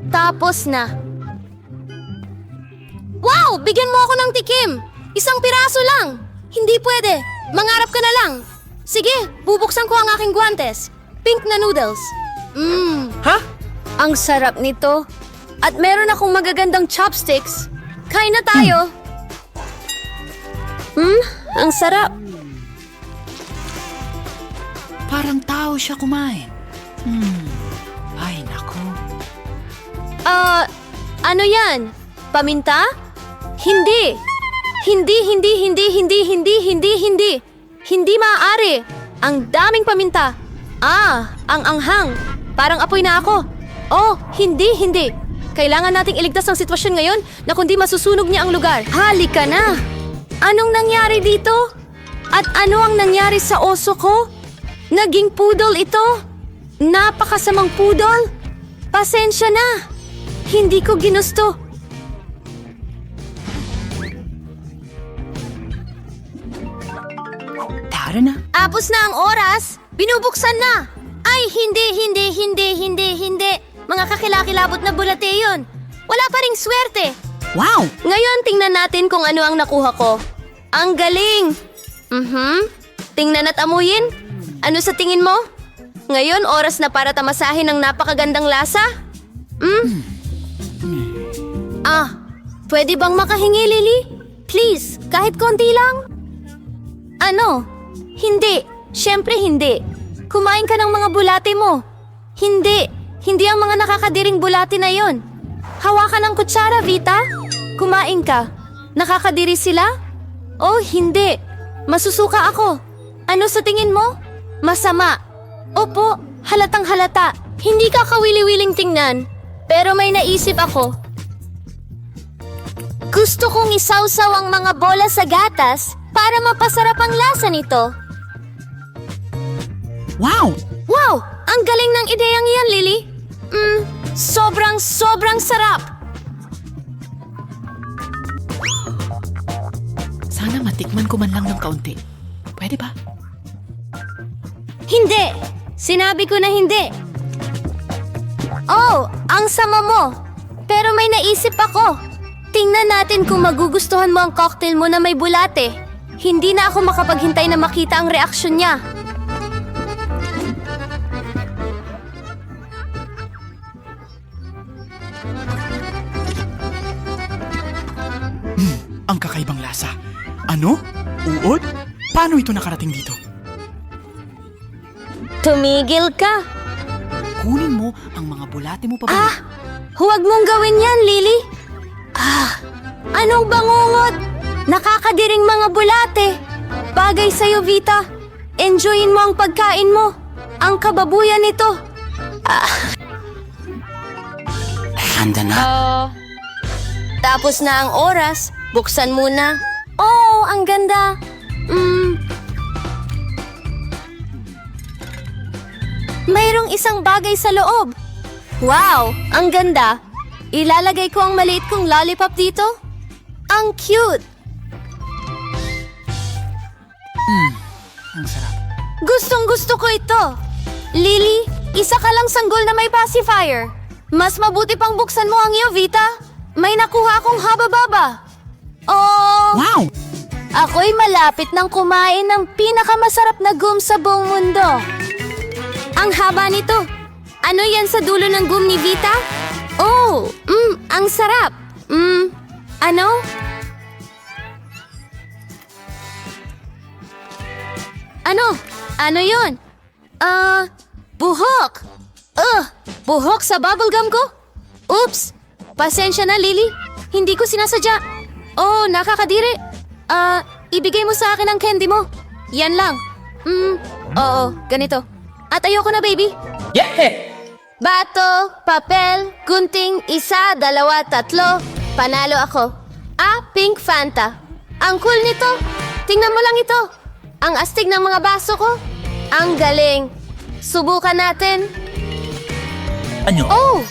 Tapos na. Wow! Bigyan mo ako ng tikim! Isang piraso lang! Hindi pwede. Mangarap ka na lang. Sige, bubuksan ko ang aking guwantes. Pink na noodles. Ha? Ang sarap nito. At meron akong magagandang chopsticks. Kain na tayo. Ang sarap. Parang tao siya kumain. Ay, naku. Ano yan? Paminta? Hindi. Hindi maaari. Ang daming paminta. Ang anghang. Parang apoy na ako. Oh, hindi. Kailangan nating iligtas ang sitwasyon ngayon na kundi masusunog niya ang lugar. Halika na. Anong nangyari dito? At ano ang nangyari sa oso ko? Naging poodle ito. Napakasamang poodle. Pasensya na. Hindi ko ginusto. Tara na. Apos na ang oras. Binubuksan na. Ay, hindi. Mga kakilakilabot na bulate yun. Wala pa ring swerte. Wow! Ngayon, tingnan natin kung ano ang nakuha ko. Ang galing! Tingnan at amuyin. Ano sa tingin mo? Ngayon, oras na para tamasahin ang napakagandang lasa? Pwede bang makahingi, Lily? Please, kahit konti lang. Ano? Hindi. Siyempre hindi. Kumain ka ng mga bulate mo. Hindi. Hindi ang mga nakakadiring bulate na yon. Hawakan ang kutsara, Vita. Kumain ka. Nakakadiri sila? Oh, hindi. Masusuka ako. Ano sa tingin mo? Masama. Opo, halatang halata. Hindi ka kawili-wiling tingnan. Pero may naisip ako. Gusto kong isawsaw ang mga bola sa gatas para mapasarap ang lasa nito. Wow! Wow! Ang galing ng ideyang iyan, Lily. Sobrang sarap. Sana matikman ko man lang ng kaunti. Pwede ba? Hindi! Sinabi ko na hindi. Oh, ang sama mo. Pero may naisip ako. Tingnan natin kung magugustuhan mo ang cocktail mo na may bulate. Hindi na ako makapaghintay na makita ang reaksyon niya. Ang kakaibang lasa. Ano? Uod? Paano ito nakarating dito? Tumigil ka. Kunin mo ang mga bulate mo pa ba? Huwag mong gawin yan, Lily. Anong bangungot? Nakakadiring mga bulate. Bagay sa'yo, Vita. Enjoyin mo ang pagkain mo. Ang kababuyan nito. Handa na. Tapos na ang oras. Buksan muna. Oh, ang ganda. Mayroong isang bagay sa loob. Wow, ang ganda. Ilalagay ko ang maliit kong lollipop dito. Ang cute. Ang sarap. Gustong-gusto ko ito. Lily, isa ka lang sanggol na may pacifier. Mas mabuti pang buksan mo ang iyo, Vita. May nakuha akong haba-baba. Oh! Wow! Ako'y malapit ng kumain ng pinakamasarap na gum sa buong mundo. Ang haba nito. Ano yan sa dulo ng gum ni Vita? Oh, ang sarap. Ano? Ano yun? Buhok. Buhok sa bubblegum ko? Oops! Pasensya na, Lily. Hindi ko sinasadya. Oh, nakakadiri. Ibigay mo sa akin ang candy mo. Yan lang. Oo, ganito. At ayoko na, baby. Yeah! Bato, papel, gunting, 1, 2, 3. Panalo ako. Pink Fanta. Ang cool nito. Tingnan mo lang ito. Ang astig ng mga baso ko. Ang galing. Subukan natin. Ano? Oh!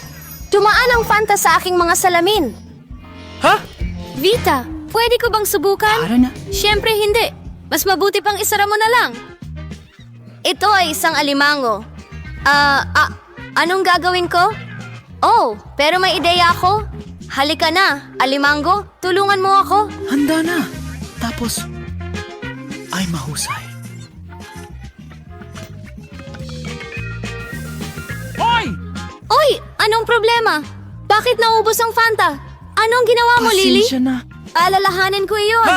Dumaan ang Fanta sa aking mga salamin. Ha? Vita, pwede ko bang subukan? Para na. Siyempre hindi. Mas mabuti pang isara mo na lang. Ito ay isang alimango. Anong gagawin ko? Oh, pero may ideya ako. Halika na, alimango. Tulungan mo ako. Handa na. Tapos, ay mahusay. Hoy! Oy, anong problema? Bakit naubos ang Fanta? Anong ginawa mo, Lily? Pasensya na. Alalahanin ko iyon.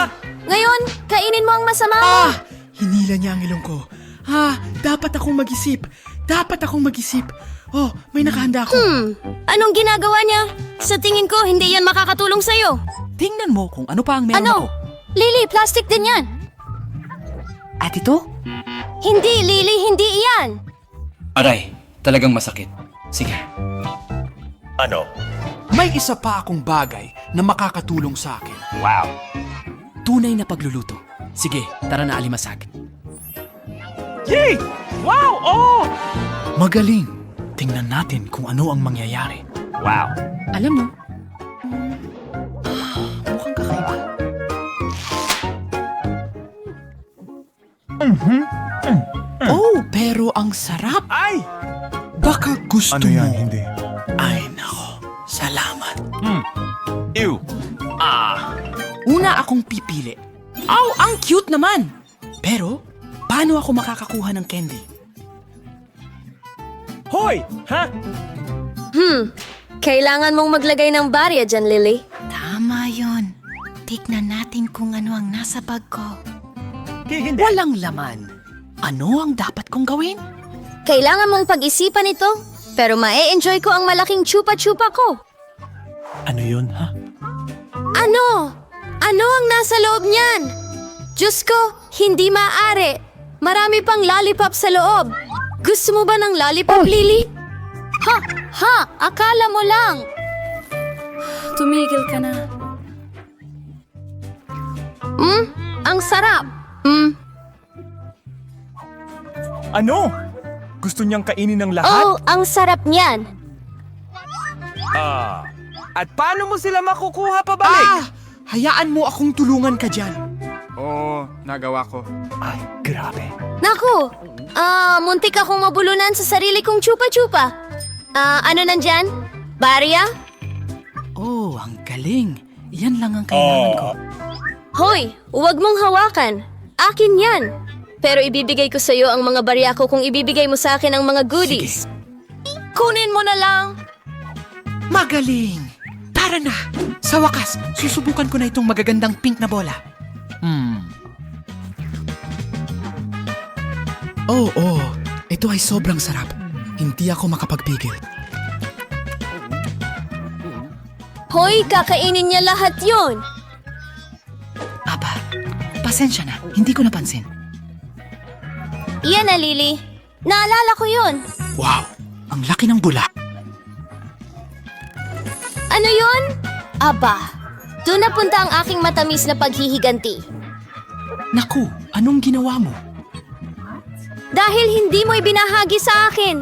Ngayon, kainin mo ang masama mo. Hinila niya ang ilong ko. Dapat akong mag-isip. Oh, may nakahanda ako. Anong ginagawa niya? Sa tingin ko, hindi yan makakatulong sa'yo. Tingnan mo kung ano pa ang meron ako. Lily, plastic din yan. At ito? Hindi, Lily, hindi iyan. Aray, talagang masakit. Sige. Ano? May isa pa akong bagay na makakatulong sa akin. Wow! Tunay na pagluluto. Sige, tara na alimasag. Yay! Wow! Oh! Magaling. Tingnan natin kung ano ang mangyayari. Wow! Alam mo, mukhang kakaiba. Oh, pero ang sarap. Ay! Baka gusto Ano yan? mo. Hindi. Ay, nako. Salamat. Ew! Una akong pipili. Aw, ang cute naman! Pero, paano ako makakakuha ng candy? Hoy! Ha? Kailangan mong maglagay ng barya dyan, Lily. Tama yon. Tignan natin kung ano ang nasa bag ko. Hindi. Walang laman. Ano ang dapat kong gawin? Kailangan mong pag-isipan ito, pero mae-enjoy ko ang malaking chupa-chupa ko. Ano yun, ha? Ano? Ano ang nasa loob niyan? Diyos ko, hindi maaari. Marami pang lollipop sa loob. Gusto mo ba ng lollipop, Lily? Akala mo lang. Tumigil ka na. Ang sarap. Ano? Gusto niyang kainin ng lahat? Oh, ang sarap niyan. At paano mo sila makukuha pabalik? Hayaan mo akong tulungan ka dyan. Oo, nagawa ko. Ay, grabe. Naku, muntik akong mabulunan sa sarili kong chupa-chupa. Ano nandyan? Barya? Oh, ang galing. Yan lang ang kailangan ko. Hoy, huwag mong hawakan. Akin yan. Pero ibibigay ko sa'yo ang mga barya ko kung ibibigay mo sa akin ang mga goodies. Kunin mo na lang. Magaling! Tara na! Sa wakas, susubukan ko na itong magagandang pink na bola. Oh, ito ay sobrang sarap. Hindi ako makapagpigil. Hoy, kakainin niya lahat yon. Aba, pasensya na. Hindi ko napansin. Iyan na, Lily. Naalala ko yun. Wow! Ang laki ng bula. Ano yun? Aba, doon napunta ang aking matamis na paghihiganti. Naku, anong ginawa mo? Dahil hindi mo ibinahagi sa akin.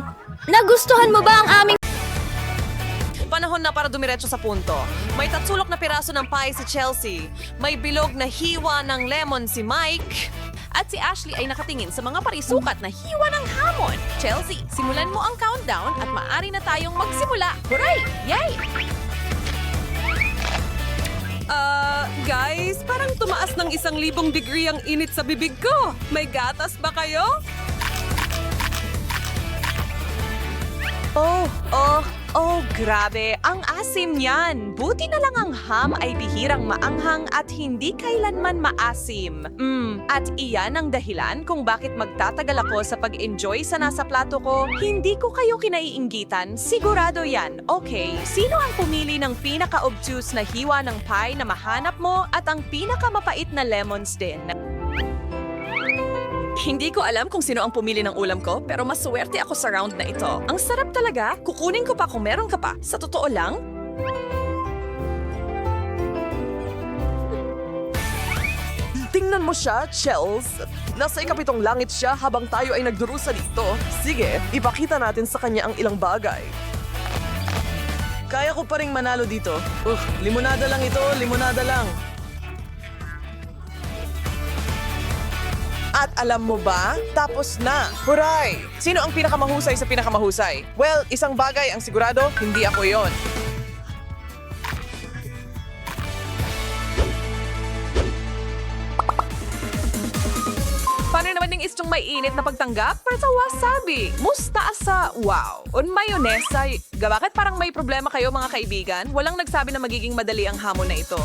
Nagustuhan mo ba ang aming... Panahon na para dumiretso sa punto. May tatsulok na piraso ng pie si Chelsea. May bilog na hiwa ng lemon si Mike. At si Ashley ay nakatingin sa mga parisukat na hiwa ng hamon. Chelsea, simulan mo ang countdown at maaari na tayong magsimula. Hooray! Yay! Guys, parang tumaas ng 1,000 degree ang init sa bibig ko. May gatas ba kayo? Grabe. Ang asim niyan. Buti na lang ang ham ay bihirang maanghang at hindi kailanman maasim. At iyan ang dahilan kung bakit magtatagal ako sa pag-enjoy sa nasa plato ko. Hindi ko kayo kinaiinggitan. Sigurado yan. Okay, sino ang pumili ng pinaka-obtuse na hiwa ng pie na mahanap mo at ang pinaka-mapait na lemons din? Hindi ko alam kung sino ang pumili ng ulam ko, pero maswerte ako sa round na ito. Ang sarap talaga. Kukunin ko pa kung meron ka pa. Sa totoo lang, Tingnan mo siya, Chels. Nasa ikapitong langit siya habang tayo ay nagdurusa dito. Sige, ipakita natin sa kanya ang ilang bagay. Kaya ko pa ring manalo dito. Limonada lang ito, limonada lang. At alam mo ba? Tapos na. Huray! Sino ang pinakamahusay sa pinakamahusay? Well, isang bagay ang sigurado, hindi ako yon. paano naman yung istong may init na pagtanggap? Para sa wasabi. Mustasa, wow. Un mayonesa, bakit parang may problema kayo mga kaibigan? Walang nagsabi na magiging madali ang hamon na ito.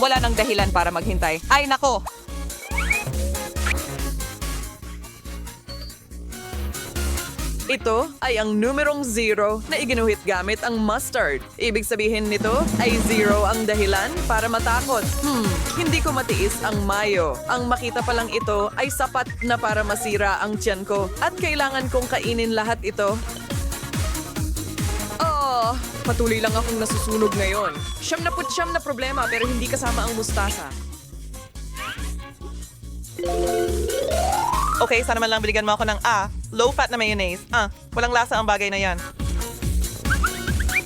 Wala nang dahilan para maghintay. Ay nako, Ito ay ang numerong 0 na iginuhit gamit ang mustard. Ibig sabihin nito ay 0 ang dahilan para matakot. Hindi ko matiis ang mayo. Ang makita pa lang ito ay sapat na para masira ang tiyan ko. At kailangan kong kainin lahat ito. Patuloy lang akong nasusunog ngayon. 79 na problema pero hindi kasama ang mustasa. Okay, sana man lang binigyan mo ako ng low-fat na mayonnaise. Walang lasa ang bagay na yan.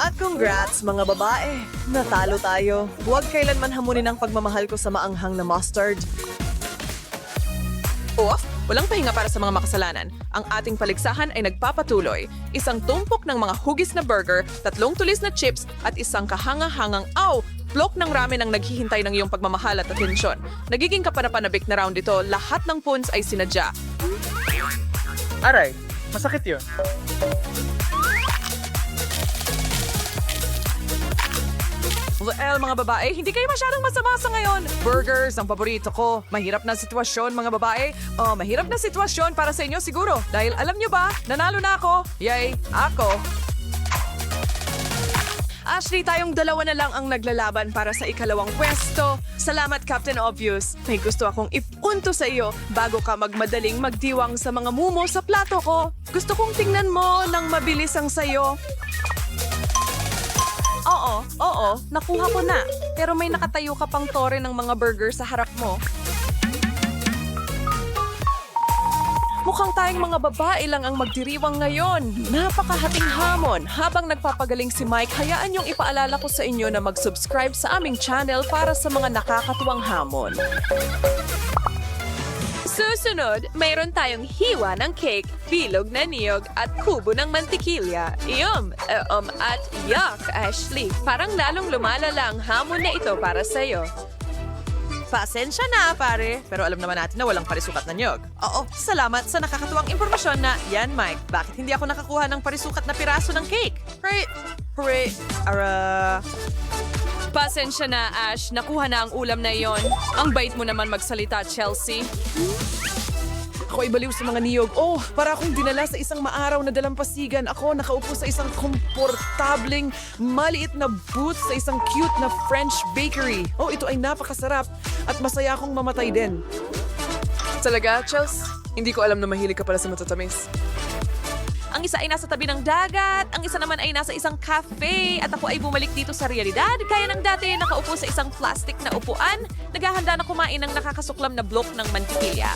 At congrats, mga babae. Natalo tayo. Huwag kailanman hamunin ang pagmamahal ko sa maanghang na mustard. walang pahinga para sa mga makasalanan. Ang ating paligsahan ay nagpapatuloy. Isang tumpok ng mga hugis na burger, 3 tulis na chips, at isang kahanga-hangang blok ng ramen ang naghihintay ng iyong pagmamahal at atensyon. Nagiging kapanapanabik na round ito, lahat ng puns ay sinadya. Aray, masakit yun. Well, mga babae, hindi kayo masyadong masama sa ngayon. Burgers ang paborito ko. Mahirap na sitwasyon, mga babae. Mahirap na sitwasyon para sa inyo siguro. Dahil alam nyo ba, nanalo na ako. Yay, ako. Ashley, tayong dalawa na lang ang naglalaban para sa ikalawang pwesto. Salamat, Captain Obvious. May gusto akong ipunto sa iyo bago ka magmadaling magdiwang sa mga mumo sa plato ko. Gusto kong tingnan mo nang mabilis ang sayo. Oo, nakuha ko na. Pero may nakatayo ka pang tore ng mga burger sa harap mo. Mukhang tayong mga babae lang ang magdiriwang ngayon. Napakahating hamon. Habang nagpapagaling si Mike, hayaan niyong ipaalala ko sa inyo na mag-subscribe sa aming channel para sa mga nakakatuwang hamon. Susunod, mayroon tayong hiwa ng cake, bilog na niyog, at kubo ng mantikilya. At yuck, Ashley. Parang lalong lumalala ang hamon na ito para sa'yo. Pasensya na, pare. Pero alam naman natin na walang parisukat na niyog. Salamat sa nakakatuwang impormasyon na, yan, Mike, bakit hindi ako nakakuha ng parisukat na piraso ng cake? Pasensya na, Ash. Nakuha na ang ulam na iyon. Ang bait mo naman magsalita, Chelsea. Ako ay baliw sa mga niyog. Para akong dinala sa isang maaraw na dalampasigan. Ako nakaupo sa isang komportableng, maliit na booth sa isang cute na French bakery. Ito ay napakasarap at masaya akong mamatay din. Talaga, Chels? Hindi ko alam na mahilig ka pala sa matatamis. Ang isa ay nasa tabi ng dagat, ang isa naman ay nasa isang cafe, at ako ay bumalik dito sa realidad. Kaya nang dati nakaupo sa isang plastic na upuan, naghahanda na kumain ng nakakasuklam na blok ng mantikilya.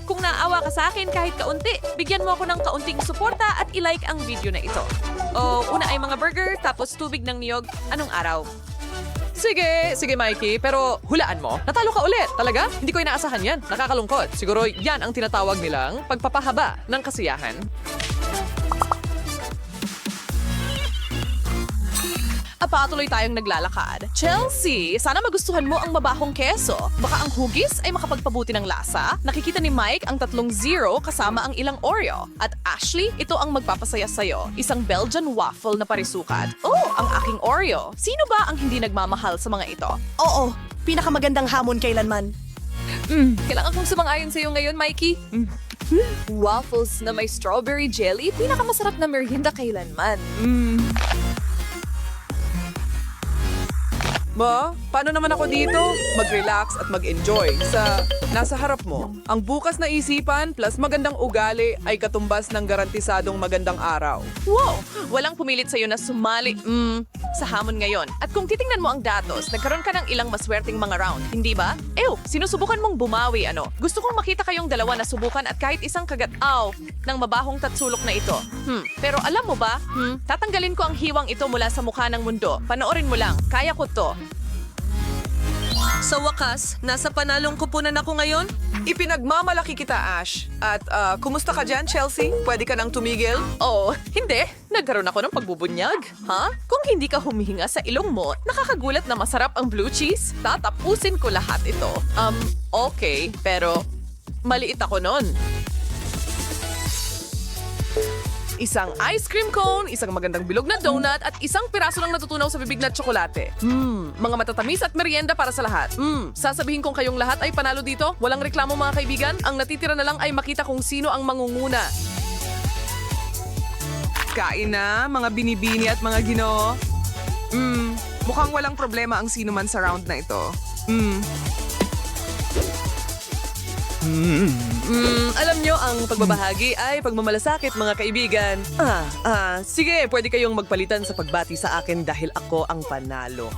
Kung naawa ka sa akin kahit kaunti, bigyan mo ako ng kaunting suporta at ilike ang video na ito. Una ay mga burger, tapos tubig ng niyog. Anong araw? Sige Mikey, pero hulaan mo. Natalo ka ulit, talaga? Hindi ko inaasahan yan. Nakakalungkot. Siguro yan ang tinatawag nilang pagpapahaba ng kasiyahan. Patuloy tayong naglalakad. Chelsea, sana magustuhan mo ang mabahong keso. Baka ang hugis ay makapagpabuti ng lasa. Nakikita ni Mike ang 3 0 kasama ang ilang Oreo. At Ashley, ito ang magpapasaya sa'yo. Isang Belgian waffle na parisukat. Oh, ang aking Oreo. Sino ba ang hindi nagmamahal sa mga ito? Oo, pinakamagandang hamon kailanman. Kailangan kong sumang-ayon sa'yo ngayon, Mikey. Waffles na may strawberry jelly, pinakamasarap na merienda kailanman. Ma, paano naman ako dito? Mag-relax at mag-enjoy sa nasa harap mo. Ang bukas na isipan plus magandang ugali ay katumbas ng garantisadong magandang araw. Wow! Walang pumilit sa'yo na sumali sa hamon ngayon. At kung titingnan mo ang datos, nagkaroon ka ng ilang maswerteng mga round, hindi ba? Sinusubukan mong bumawi, ano? Gusto kong makita kayong dalawa na subukan at kahit isang kagataw ng mabahong tatsulok na ito. Pero alam mo ba, tatanggalin ko ang hiwang ito mula sa mukha ng mundo. Panoorin mo lang, kaya ko to. Sa wakas, nasa panalong kupunan ako ngayon? Ipinagmamalaki kita, Ash. At kumusta ka dyan, Chelsea? Pwede ka nang tumigil? Oh, hindi. Nagkaroon ako ng pagbubunyag. Ha? Kung hindi ka humihinga sa ilong mo, nakakagulat na masarap ang blue cheese. Tatapusin ko lahat ito. Okay. Pero maliit ako nun. Isang ice cream cone, isang magandang bilog na donut, at isang piraso ng natutunaw sa bibig na tsokolate. Mga matatamis at merienda para sa lahat. Sasabihin kong kayong lahat ay panalo dito. Walang reklamo mga kaibigan. Ang natitira na lang ay makita kung sino ang mangunguna. Kain na, mga binibini at mga ginoo. Mukhang walang problema ang sino man sa round na ito. Alam nyo, ang pagbabahagi ay pagmamalasakit, mga kaibigan. Sige, pwede kayong magpalitan sa pagbati sa akin dahil ako ang panalo.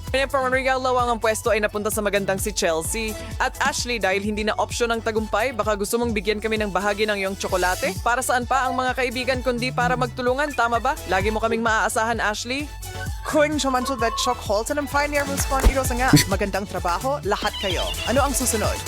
Pang-regalo ang pwesto ay napunta sa magandang si Chelsea. At Ashley, dahil hindi na opsyon ang tagumpay, baka gusto mong bigyan kami ng bahagi ng iyong tsokolate? Para saan pa ang mga kaibigan kundi para magtulungan, tama ba? Lagi mo kaming maaasahan, Ashley? Kung sumanto that Chuck Holton ang pioneer respond ito sa nga. Magandang trabaho, lahat kayo. Ano ang susunod?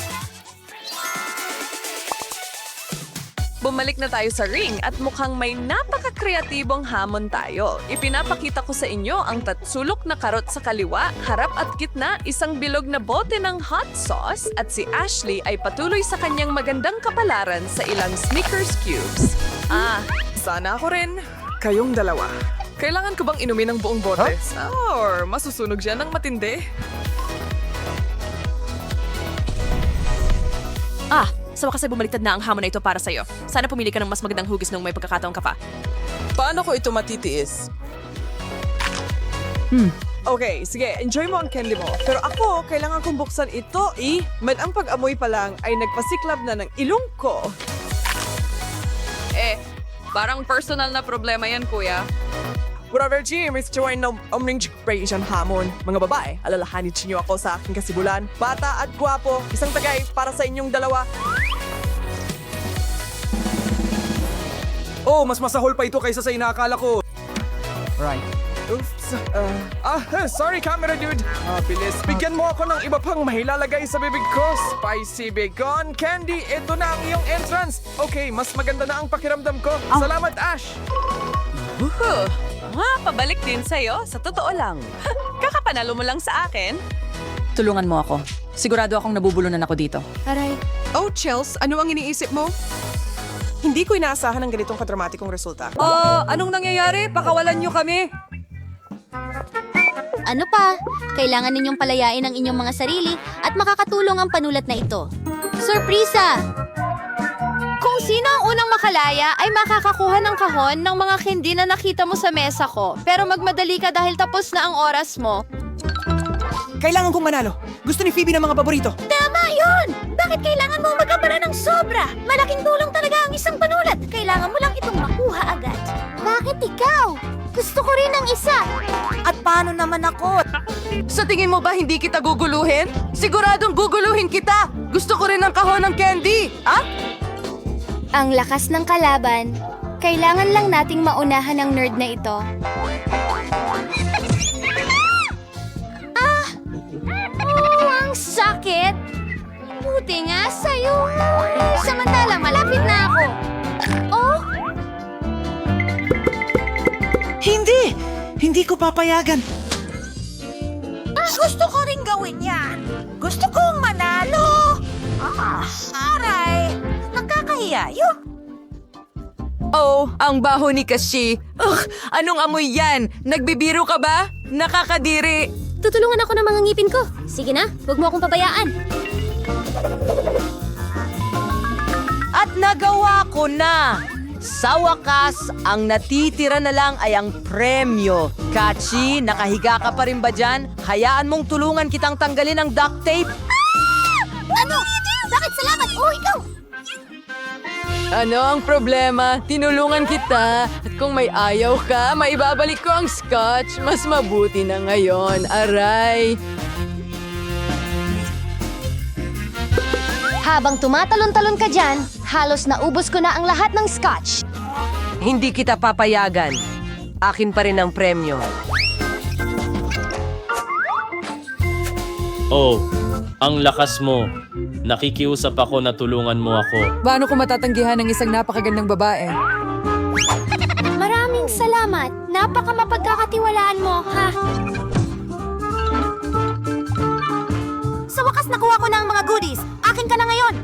Bumalik na tayo sa ring at mukhang may napaka-kreatibong hamon tayo. Ipinapakita ko sa inyo ang tatsulok na karot sa kaliwa, harap at gitna, isang bilog na bote ng hot sauce, at si Ashley ay patuloy sa kanyang magandang kapalaran sa ilang Snickers cubes. Sana ako rin. Kayong dalawa. Kailangan ko bang inumin ang buong bote? Or masusunog siya ng matindi? Sa wakas ay bumaliktad na ang hamon na ito para sa'yo. Sana pumili ka ng mas magandang hugis nung may pagkakataon ka pa. Paano ko ito matitiis? Okay, sige, enjoy mo ang candy mo. Pero ako, kailangan kong buksan ito, ang pag-amoy pa lang ay nagpasiklab na ng ilong ko. Parang personal na problema yan, kuya. Brother Jim, it's join ng omning generation hamon. Mga babae, alalahanin niyo ako sa aking kasibulan. Bata at gwapo, isang tagay para sa inyong dalawa. Oh, mas masahol pa ito kaysa sa inaakala ko. Right. Oops. Sorry camera dude. Bilis. Bigyan mo ako ng iba pang mahilalagay sa bibig ko. Spicy bacon candy. Ito na ang iyong entrance. Okay, mas maganda na ang pakiramdam ko. Salamat, Ash. Pabalik din sa'yo. Sa totoo lang. Kakapanalo mo lang sa akin. Tulungan mo ako. Sigurado akong nabubulunan ako dito. Aray. Oh, Chels, ano ang iniisip mo? Hindi ko inaasahan ng ganitong kadramatikong resulta. Anong nangyayari? Pakawalan niyo kami. Ano pa? Kailangan ninyong palayain ang inyong mga sarili at makakatulong ang panulat na ito. Sorpresa! Kung sino ang unang makalaya ay makakakuha ng kahon ng mga candy na nakita mo sa mesa ko. Pero magmadali ka dahil tapos na ang oras mo. Kailangan kong manalo. Gusto ni Phoebe ng mga paborito. Tama yun! Bakit kailangan mo mag-abala ng sobra? Malaking tulong talaga ang isang panulat. Kailangan mo lang itong makuha agad. Bakit ikaw? Gusto ko rin ng isa. At paano naman ako? Sa tingin mo ba hindi kita guguluhin? Siguradong guguluhin kita. Gusto ko rin ng kahon ng candy. Ang lakas ng kalaban. Kailangan lang nating maunahan ang nerd na ito. Buti nga sa'yo. Samantalang malapit na ako. Oh? Hindi! Hindi ko papayagan. Gusto ko rin gawin yan. Gusto kong manalo. Aray, nakakahiya yun. Oh, ang baho ni Kashi. Anong amoy yan? Nagbibiro ka ba? Nakakadiri. Tutulungan ako ng mga ngipin ko. Sige na, huwag mo akong pabayaan. At nagawa ko na! Sa wakas, ang natitira na lang ay ang premyo. Kachi, nakahiga ka pa rin ba dyan? Hayaan mong tulungan kitang tanggalin ang duct tape? Ano? Bakit salamat? Oh, ikaw! Ano ang problema? Tinulungan kita. At kung may ayaw ka, maibabalik ko ang scotch. Mas mabuti na ngayon. Aray! Habang tumatalon-talon ka dyan, halos naubos ko na ang lahat ng scotch. Hindi kita papayagan. Akin pa rin ang premyo. Oh, ang lakas mo. Nakikiusap ako na tulungan mo ako. Paano ko matatanggihan ng isang napakagandang babae? Maraming salamat. Napaka mapagkakatiwalaan mo, ha? Sa wakas nakuha ko na ang mga goodies. Akin ka na ngayon.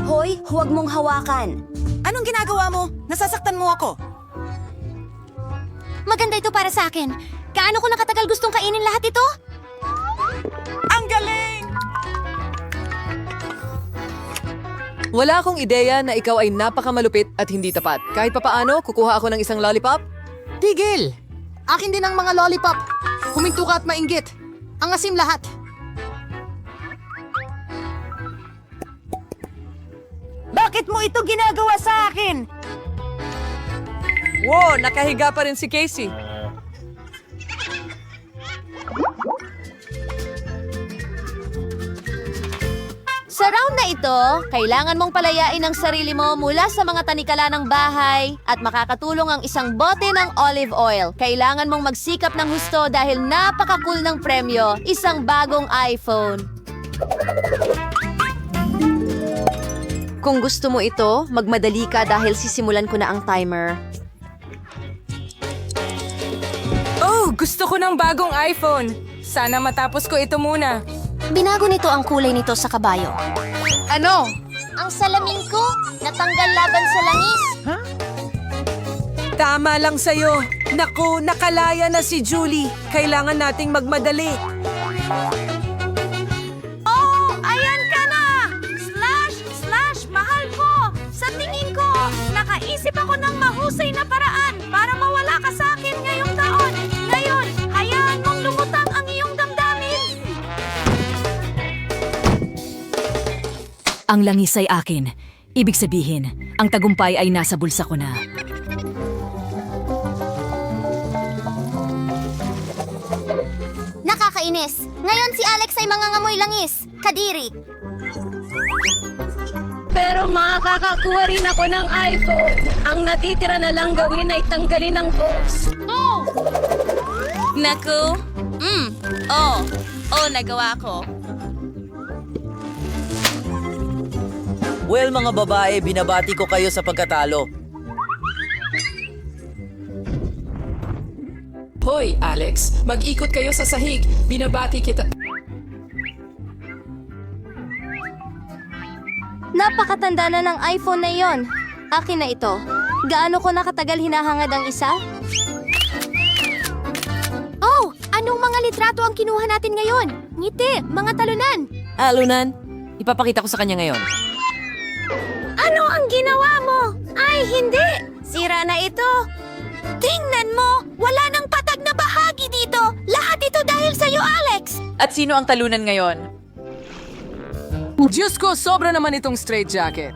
Hoy, huwag mong hawakan. Anong ginagawa mo? Nasasaktan mo ako. Maganda ito para sa akin. Kaano ko nakatagal gustong kainin lahat ito? Ang galing! Wala akong ideya na ikaw ay napakamalupit at hindi tapat. Kahit papaano, kukuha ako ng isang lollipop. Tigil! Akin din ang mga lollipop. Huminto ka at mainggit. Ang asim lahat. Bakit mo ito ginagawa sa akin? Wow, nakahiga pa rin si Casey. Sa round na ito, kailangan mong palayain ang sarili mo mula sa mga tanikala ng bahay at makakatulong ang isang bote ng olive oil. Kailangan mong magsikap ng husto dahil napaka-cool ng premyo, isang bagong iPhone. Kung gusto mo ito, magmadali ka dahil sisimulan ko na ang timer. Oh, gusto ko ng bagong iPhone. Sana matapos ko ito muna. Binago nito ang kulay nito sa kabayo. Ano? Ang salamin ko, natanggal laban sa langis. Tama lang sa'yo. Naku, nakalaya na si Julie. Kailangan nating magmadali. Oh, ayan ka na! Slash, mahal ko! Sa tingin ko, nakaisip ako ng mahusay na paraan para mawala ka sa akin ngayong taon. Ngayon, hayaan mong lumutang ang iyong damdamin. Ang langis ay akin. Ibig sabihin, ang tagumpay ay nasa bulsa ko na. Nakakainis. Ngayon si Alex ay mangangamoy langis. Kadiri. Pero makakakuha rin ako ng iPhone. Ang natitira na lang gawin ay tanggalin ang post. Naku? Nagawa ko. Well, mga babae, binabati ko kayo sa pagkatalo. Hoy, Alex, mag-ikot kayo sa sahig. Binabati kita. Napakatanda na ng iPhone na iyon. Akin na ito. Gaano ko nakatagal hinahangad ang isa? Oh! Anong mga litrato ang kinuha natin ngayon? Ngiti, mga talunan. Alunan, ipapakita ko sa kanya ngayon. Ano ang ginawa mo? Ay, hindi! Sira na ito. Tingnan mo! Wala nang patag na bahagi dito! Lahat ito dahil sa'yo, Alex! At sino ang talunan ngayon? Diyos ko, sobra naman itong straight jacket.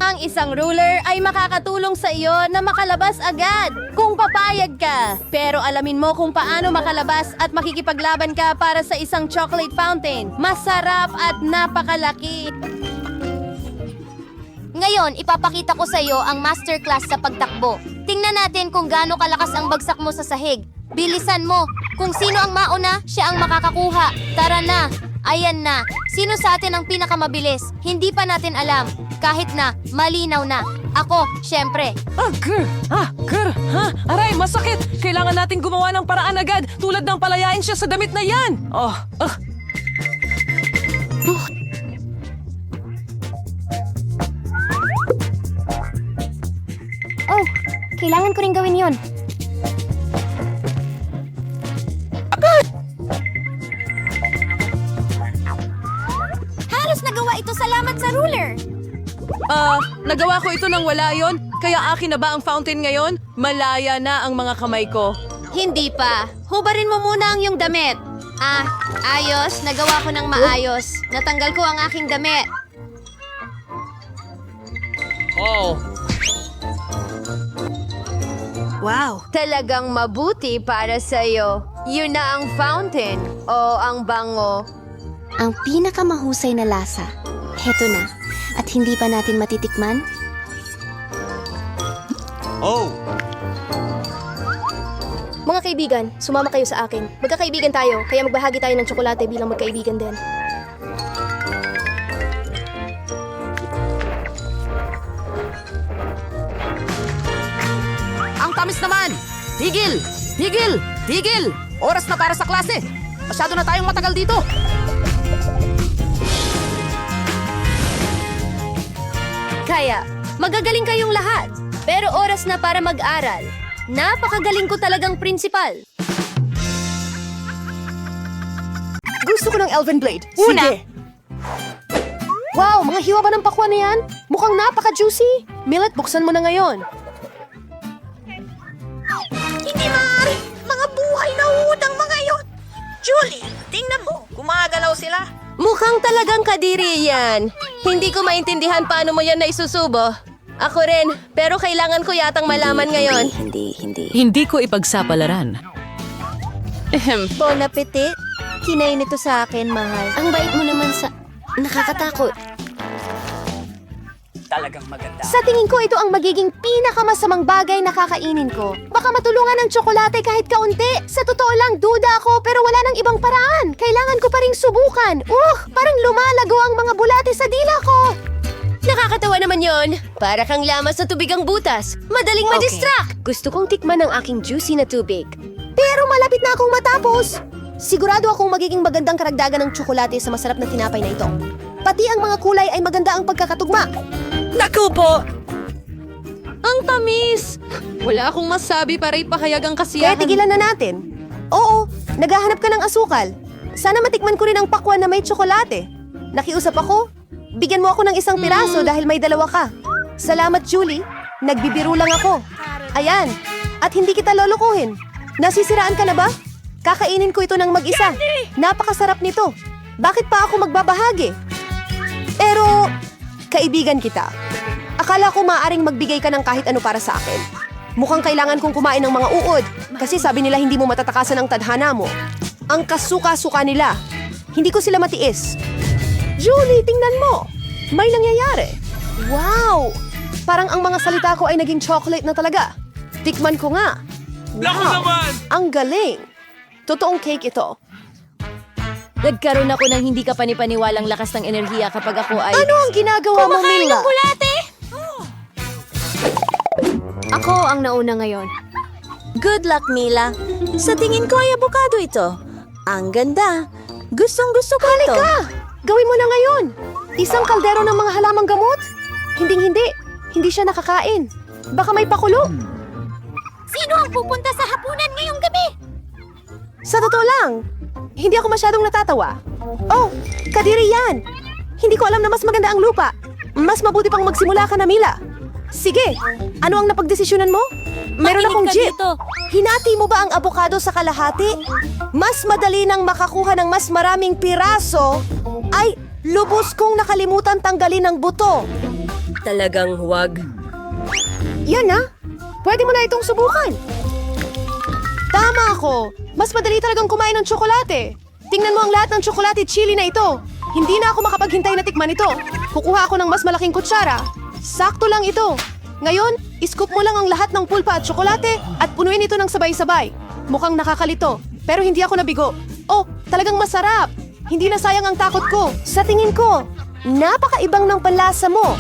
Ang isang ruler ay makakatulong sa iyo na makalabas agad kung papayag ka. Pero alamin mo kung paano makalabas at makikipaglaban ka para sa isang chocolate fountain. Masarap at napakalaki. Ngayon, ipapakita ko sa iyo ang masterclass sa pagtakbo. Tingnan natin kung gaano kalakas ang bagsak mo sa sahig. Bilisan mo. Kung sino ang mauna, siya ang makakakuha. Tara na. Ayan na. Sino sa atin ang pinakamabilis? Hindi pa natin alam. Kahit na, malinaw na. Ako, syempre. Aray, masakit! Kailangan nating gumawa ng paraan agad, tulad ng palayain siya sa damit na yan! Oh, kailangan ko rin gawin yon. Halos nagawa ito salamat sa ruler. Nagawa ko ito nang wala yon, kaya akin na ba ang fountain ngayon? Malaya na ang mga kamay ko. Hindi pa. Hubarin mo muna ang iyong damit. Ayos. Nagawa ko ng maayos. Natanggal ko ang aking damit. Wow! Talagang mabuti para sa'yo. Yun na ang fountain o ang bango. Ang pinakamahusay na lasa. Heto na. At hindi pa natin matitikman? Mga kaibigan, sumama kayo sa akin. Magkakaibigan tayo, kaya magbahagi tayo ng tsokolate bilang magkaibigan din. Ang tamis naman! Tigil! Tigil! Tigil! Oras na para sa klase! Masyado na tayong matagal dito! Kaya, magagaling kayong lahat. Pero oras na para mag-aral. Napakagaling ko talagang prinsipal. Gusto ko ng Elven Blade. Una. Sige! Wow, mga hiwa ba ng pakwan na yan? Mukhang napaka-juicy. Millet, buksan mo na ngayon. Hindi maaari! Mga buhay na udang mga yon! Julie, tingnan mo! Gumagalaw sila! Mukhang talagang kadiri yan. Hindi ko maintindihan paano mo yan naisusubo. Ako rin, pero kailangan ko yatang malaman ngayon. Hindi ko ipagsapalaran. Bon appetit. Kinain ito sa akin, mahal. Ang bait mo naman sa... Nakakatakot. Talagang maganda. Sa tingin ko, ito ang magiging pinakamasamang bagay na kakainin ko. Baka matulungan ng tsokolate kahit kaunti. Sa totoo lang, duda ako pero wala nang ibang paraan. Kailangan ko pa ring subukan. Parang lumalago ang mga bulate sa dila ko. Nakakatawa naman yon. Para kang lamas sa tubig ang butas. Madaling madistract. Gusto kong tikman ang aking juicy na tubig. Pero malapit na akong matapos. Sigurado akong magiging magandang karagdagan ng tsokolate sa masarap na tinapay na ito. Pati ang mga kulay ay maganda ang pagkakatugma. Naku po! Ang tamis! Wala akong masabi para ipahayag ang kasiyahan. Kaya tigilan na natin. Oo, naghahanap ka ng asukal. Sana matikman ko rin ang pakwan na may tsokolate. Nakiusap ako. Bigyan mo ako ng isang piraso dahil may dalawa ka. Salamat, Julie. Nagbibiro lang ako. Ayan. At hindi kita lolokohin. Nasisiraan ka na ba? Kakainin ko ito ng mag-isa. Napakasarap nito. Bakit pa ako magbabahagi? Pero, kaibigan kita. Akala ko maaaring magbigay ka ng kahit ano para sa akin. Mukhang kailangan kong kumain ng mga uod kasi sabi nila hindi mo matatakasan ang tadhana mo. Ang kasuka-suka nila. Hindi ko sila matiis. Julie, tingnan mo. May nangyayari. Wow! Parang ang mga salita ko ay naging chocolate na talaga. Tikman ko nga. Wow! Ang galing. Totoong cake ito. Nagkaroon ako ng hindi ka panipaniwalang lakas ng enerhiya kapag ako ay... Ano ang ginagawa mo, Kumakain Mila? ng bulate! Ako ang nauna ngayon. Good luck, Mila. Sa tingin ko ay abokado ito. Ang ganda. Gustong-gusto ko ito. Halika! Gawin mo na ngayon. Isang kaldero ng mga halamang gamot? Hinding-hindi. Hindi siya nakakain. Baka may pakulo. Sino ang pupunta sa hapunan ngayong gabi? Sa totoo lang, hindi ako masyadong natatawa. Oh, kadiri yan. Hindi ko alam na mas maganda ang lupa. Mas mabuti pang magsimula ka na, Mila. Sige, ano ang napagdesisyonan mo? Meron akong jeep. Hinati mo ba ang abokado sa kalahati? Mas madali nang makakuha ng mas maraming piraso. Ay, lubos kong nakalimutan tanggalin ang buto. Talagang huwag. Yan na. Pwede mo na itong subukan. Tama ako. Mas madali talagang kumain ng tsokolate. Tingnan mo ang lahat ng tsokolate chili na ito. Hindi na ako makapaghintay na tikman ito. Kukuha ako ng mas malaking kutsara. Sakto lang ito. Ngayon, iscoop mo lang ang lahat ng pulpa at tsokolate at punuin ito ng sabay-sabay. Mukhang nakakalito, pero hindi ako nabigo. Oh, talagang masarap. Hindi na sayang ang takot ko. Sa tingin ko, napakaibang ng panlasa mo.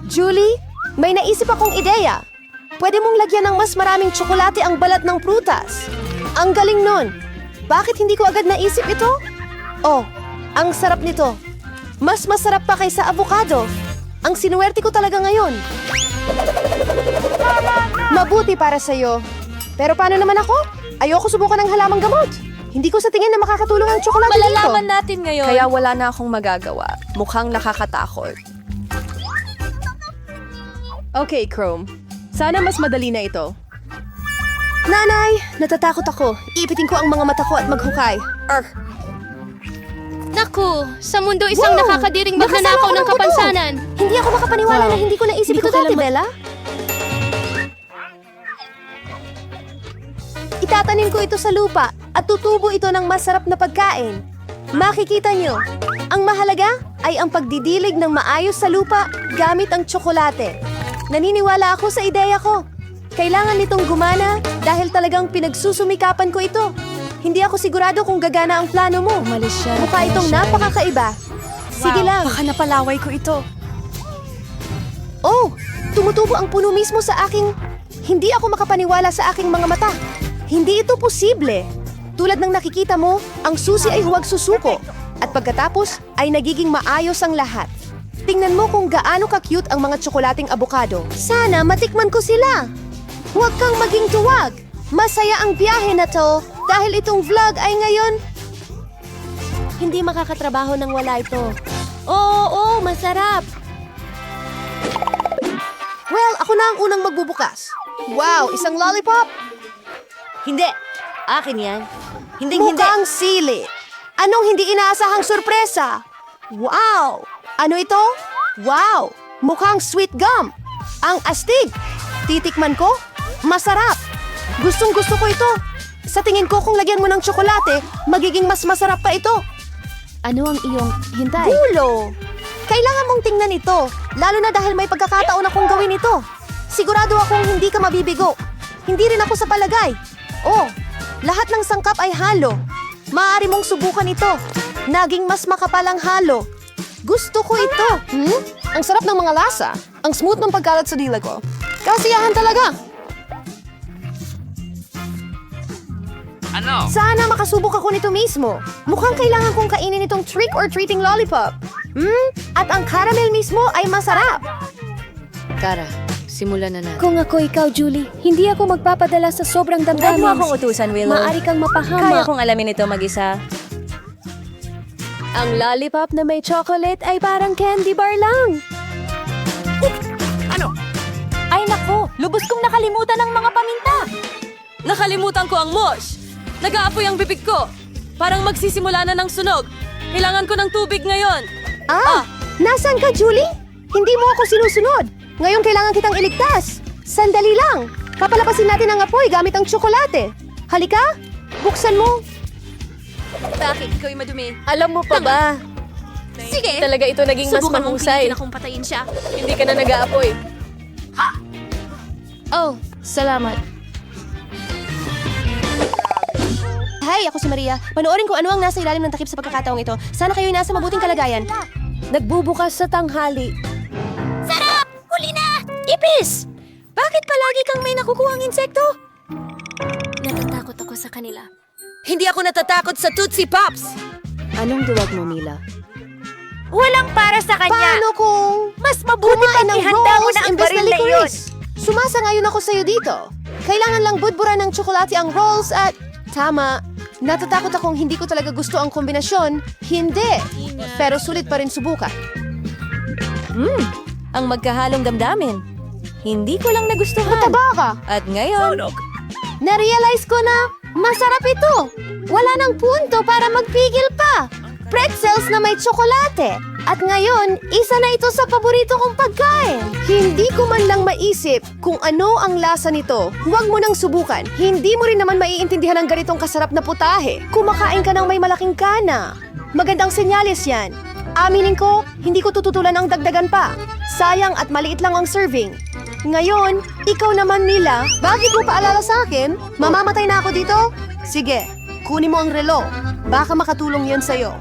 Julie, may naisip akong ideya. Pwede mong lagyan ng mas maraming tsokolate ang balat ng prutas. Ang galing nun. Bakit hindi ko agad naisip ito? Oh, ang sarap nito. Mas masarap pa kaysa avocado. Ang sinuwerte ko talaga ngayon. Mabuti para sa'yo. Pero paano naman ako? Ayoko subukan ng halamang gamot. Hindi ko sa tingin na makakatulong ang tsokolate dito. Malalaman natin ngayon. Kaya wala na akong magagawa. Mukhang nakakatakot. Okay, Chrome. Sana mas madali na ito. Nanay, natatakot ako. Ipitin ko ang mga mata ko at maghukay. Naku, sa mundo isang Wow! nakakadiring Nakasama magnanakaw ko ng ng buto! kapansanan. Hindi ako makapaniwala Wow. na hindi ko naisip Hindi ito ko dati, kailanman- Bella. Itatanim ko ito sa lupa at tutubo ito ng masarap na pagkain. Makikita nyo, ang mahalaga ay ang pagdidilig ng maayos sa lupa gamit ang tsokolate. Naniniwala ako sa ideya ko. Kailangan nitong gumana dahil talagang pinagsusumikapan ko ito. Hindi ako sigurado kung gagana ang plano mo. Mukha itong napakakaiba. Sige lang. Baka napalaway ko ito. Oh, tumutubo ang puno mismo sa aking... Hindi ako makapaniwala sa aking mga mata. Hindi ito posible. Tulad ng nakikita mo, ang susi ay huwag susuko. At pagkatapos ay nagiging maayos ang lahat. Tingnan mo kung gaano ka-cute ang mga tsokolating abokado. Sana matikman ko sila. Huwag kang maging tuwag. Masaya ang biyahe na to dahil itong vlog ay ngayon... Hindi makakatrabaho nang wala ito. Oo, masarap. Well, ako na ang unang magbubukas. Wow, isang lollipop? Hindi. Akin yan. Mukhang sili. Anong hindi inaasahang sorpresa? Wow! Ano ito? Wow! Mukhang sweet gum. Ang astig. Titikman ko? Masarap. Gustong-gusto ko ito. Sa tingin ko kung lagyan mo ng tsokolate, magiging mas masarap pa ito. Ano ang iyong hintay? Gulo! Kailangan mong tingnan ito, lalo na dahil may pagkakataon akong gawin ito. Sigurado akong hindi ka mabibigo. Hindi rin ako sa palagay. Oh, lahat ng sangkap ay halo. Maaari mong subukan ito. Naging mas makapal ang halo. Gusto ko ito. Ang sarap ng mga lasa. Ang smooth ng pagkalat sa dila ko. Kasiyahan talaga. Ano? Sana makasubok ako nito mismo. Mukhang kailangan kong kainin itong trick or treating lollipop. At ang caramel mismo ay masarap. Tara, simulan na natin. Kung ako ikaw, Julie, hindi ako magpapadala sa sobrang damdamin. Huwag mo akong utusan, Willow. Maaari kang mapahama. Kaya kong alamin ito mag-isa. Ang lollipop na may chocolate ay parang candy bar lang. Ano? Ay nako, lubos kong nakalimutan ng mga paminta. Nakalimutan ko ang mosh. Nag-aapoy ang bibig ko. Parang magsisimula na ng sunog. Kailangan ko ng tubig ngayon. Nasaan ka, Julie? Hindi mo ako sinusunod. Ngayon kailangan kitang iligtas. Sandali lang. Papalapasin natin ang apoy gamit ang tsokolate. Halika, buksan mo. Bakit ikaw ay madumi? Alam mo pa ba? Sige. Talaga ito naging mas Subukan mong mahusay. pilitin akong patayin siya. Hindi ka na nag-aapoy. Oh, salamat. Hi, ako si Maria. Panoorin ko ano ang nasa ilalim ng takip sa pagkakataong ito. Sana kayo'y nasa mabuting kalagayan. Nagbubukas sa tanghali. Sarap! Huli na! Ipis! Bakit palagi kang may nakukuhang insekto? Natatakot ako sa kanila. Hindi ako natatakot sa Tootsie Pops. Anong duwag mo, Mila? Walang para sa kanya. Paano kung... Mas mabuti kumain pang ng ihanda mo rolls na ang imbes baril na iyon. licorice? Sumasangayon ako sa'yo dito. Kailangan lang budburan ng tsokolate ang rolls at... Tama. Natatakot akong hindi ko talaga gusto ang kombinasyon. Hindi. Pero sulit pa rin subukan. Ang magkahalong damdamin. Hindi ko lang nagustuhan. Mataba ka. At ngayon, Na-realize ko na masarap ito. Wala nang punto para magpigil pa. Pretzels na may tsokolate. At ngayon, isa na ito sa paborito kong pagkain. Hindi ko man lang maisip kung ano ang lasa nito. Huwag mo nang subukan. Hindi mo rin naman maiintindihan ang ganitong kasarap na putahe. Kumakain ka ng may malaking kana. Magandang senyales yan. Aminin ko, hindi ko tututulan ang dagdagan pa. Sayang at maliit lang ang serving. Ngayon, ikaw naman Mila, bakit mo paalala sa akin? Mamamatay na ako dito? Sige, kunin mo ang relo. Baka makatulong yun sa'yo.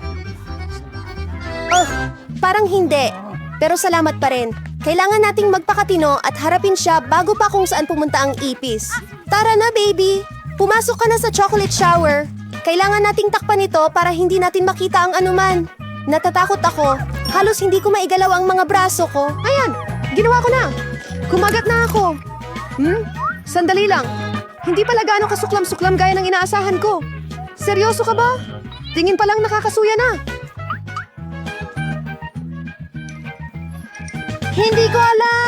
Oh, parang hindi. Pero salamat pa rin. Kailangan nating magpakatino at harapin siya bago pa kung saan pumunta ang ipis. Tara na, baby! Pumasok ka na sa chocolate shower. Kailangan nating takpan ito para hindi natin makita ang anuman. Natatakot ako. Halos hindi ko maigalaw ang mga braso ko. Ayan! Ginawa ko na! Kumagat na ako. Sandali lang. Hindi pala gaano kasuklam-suklam gaya ng inaasahan ko. Seryoso ka ba? Tingin pa lang nakakasuya na. Hindi ko alam!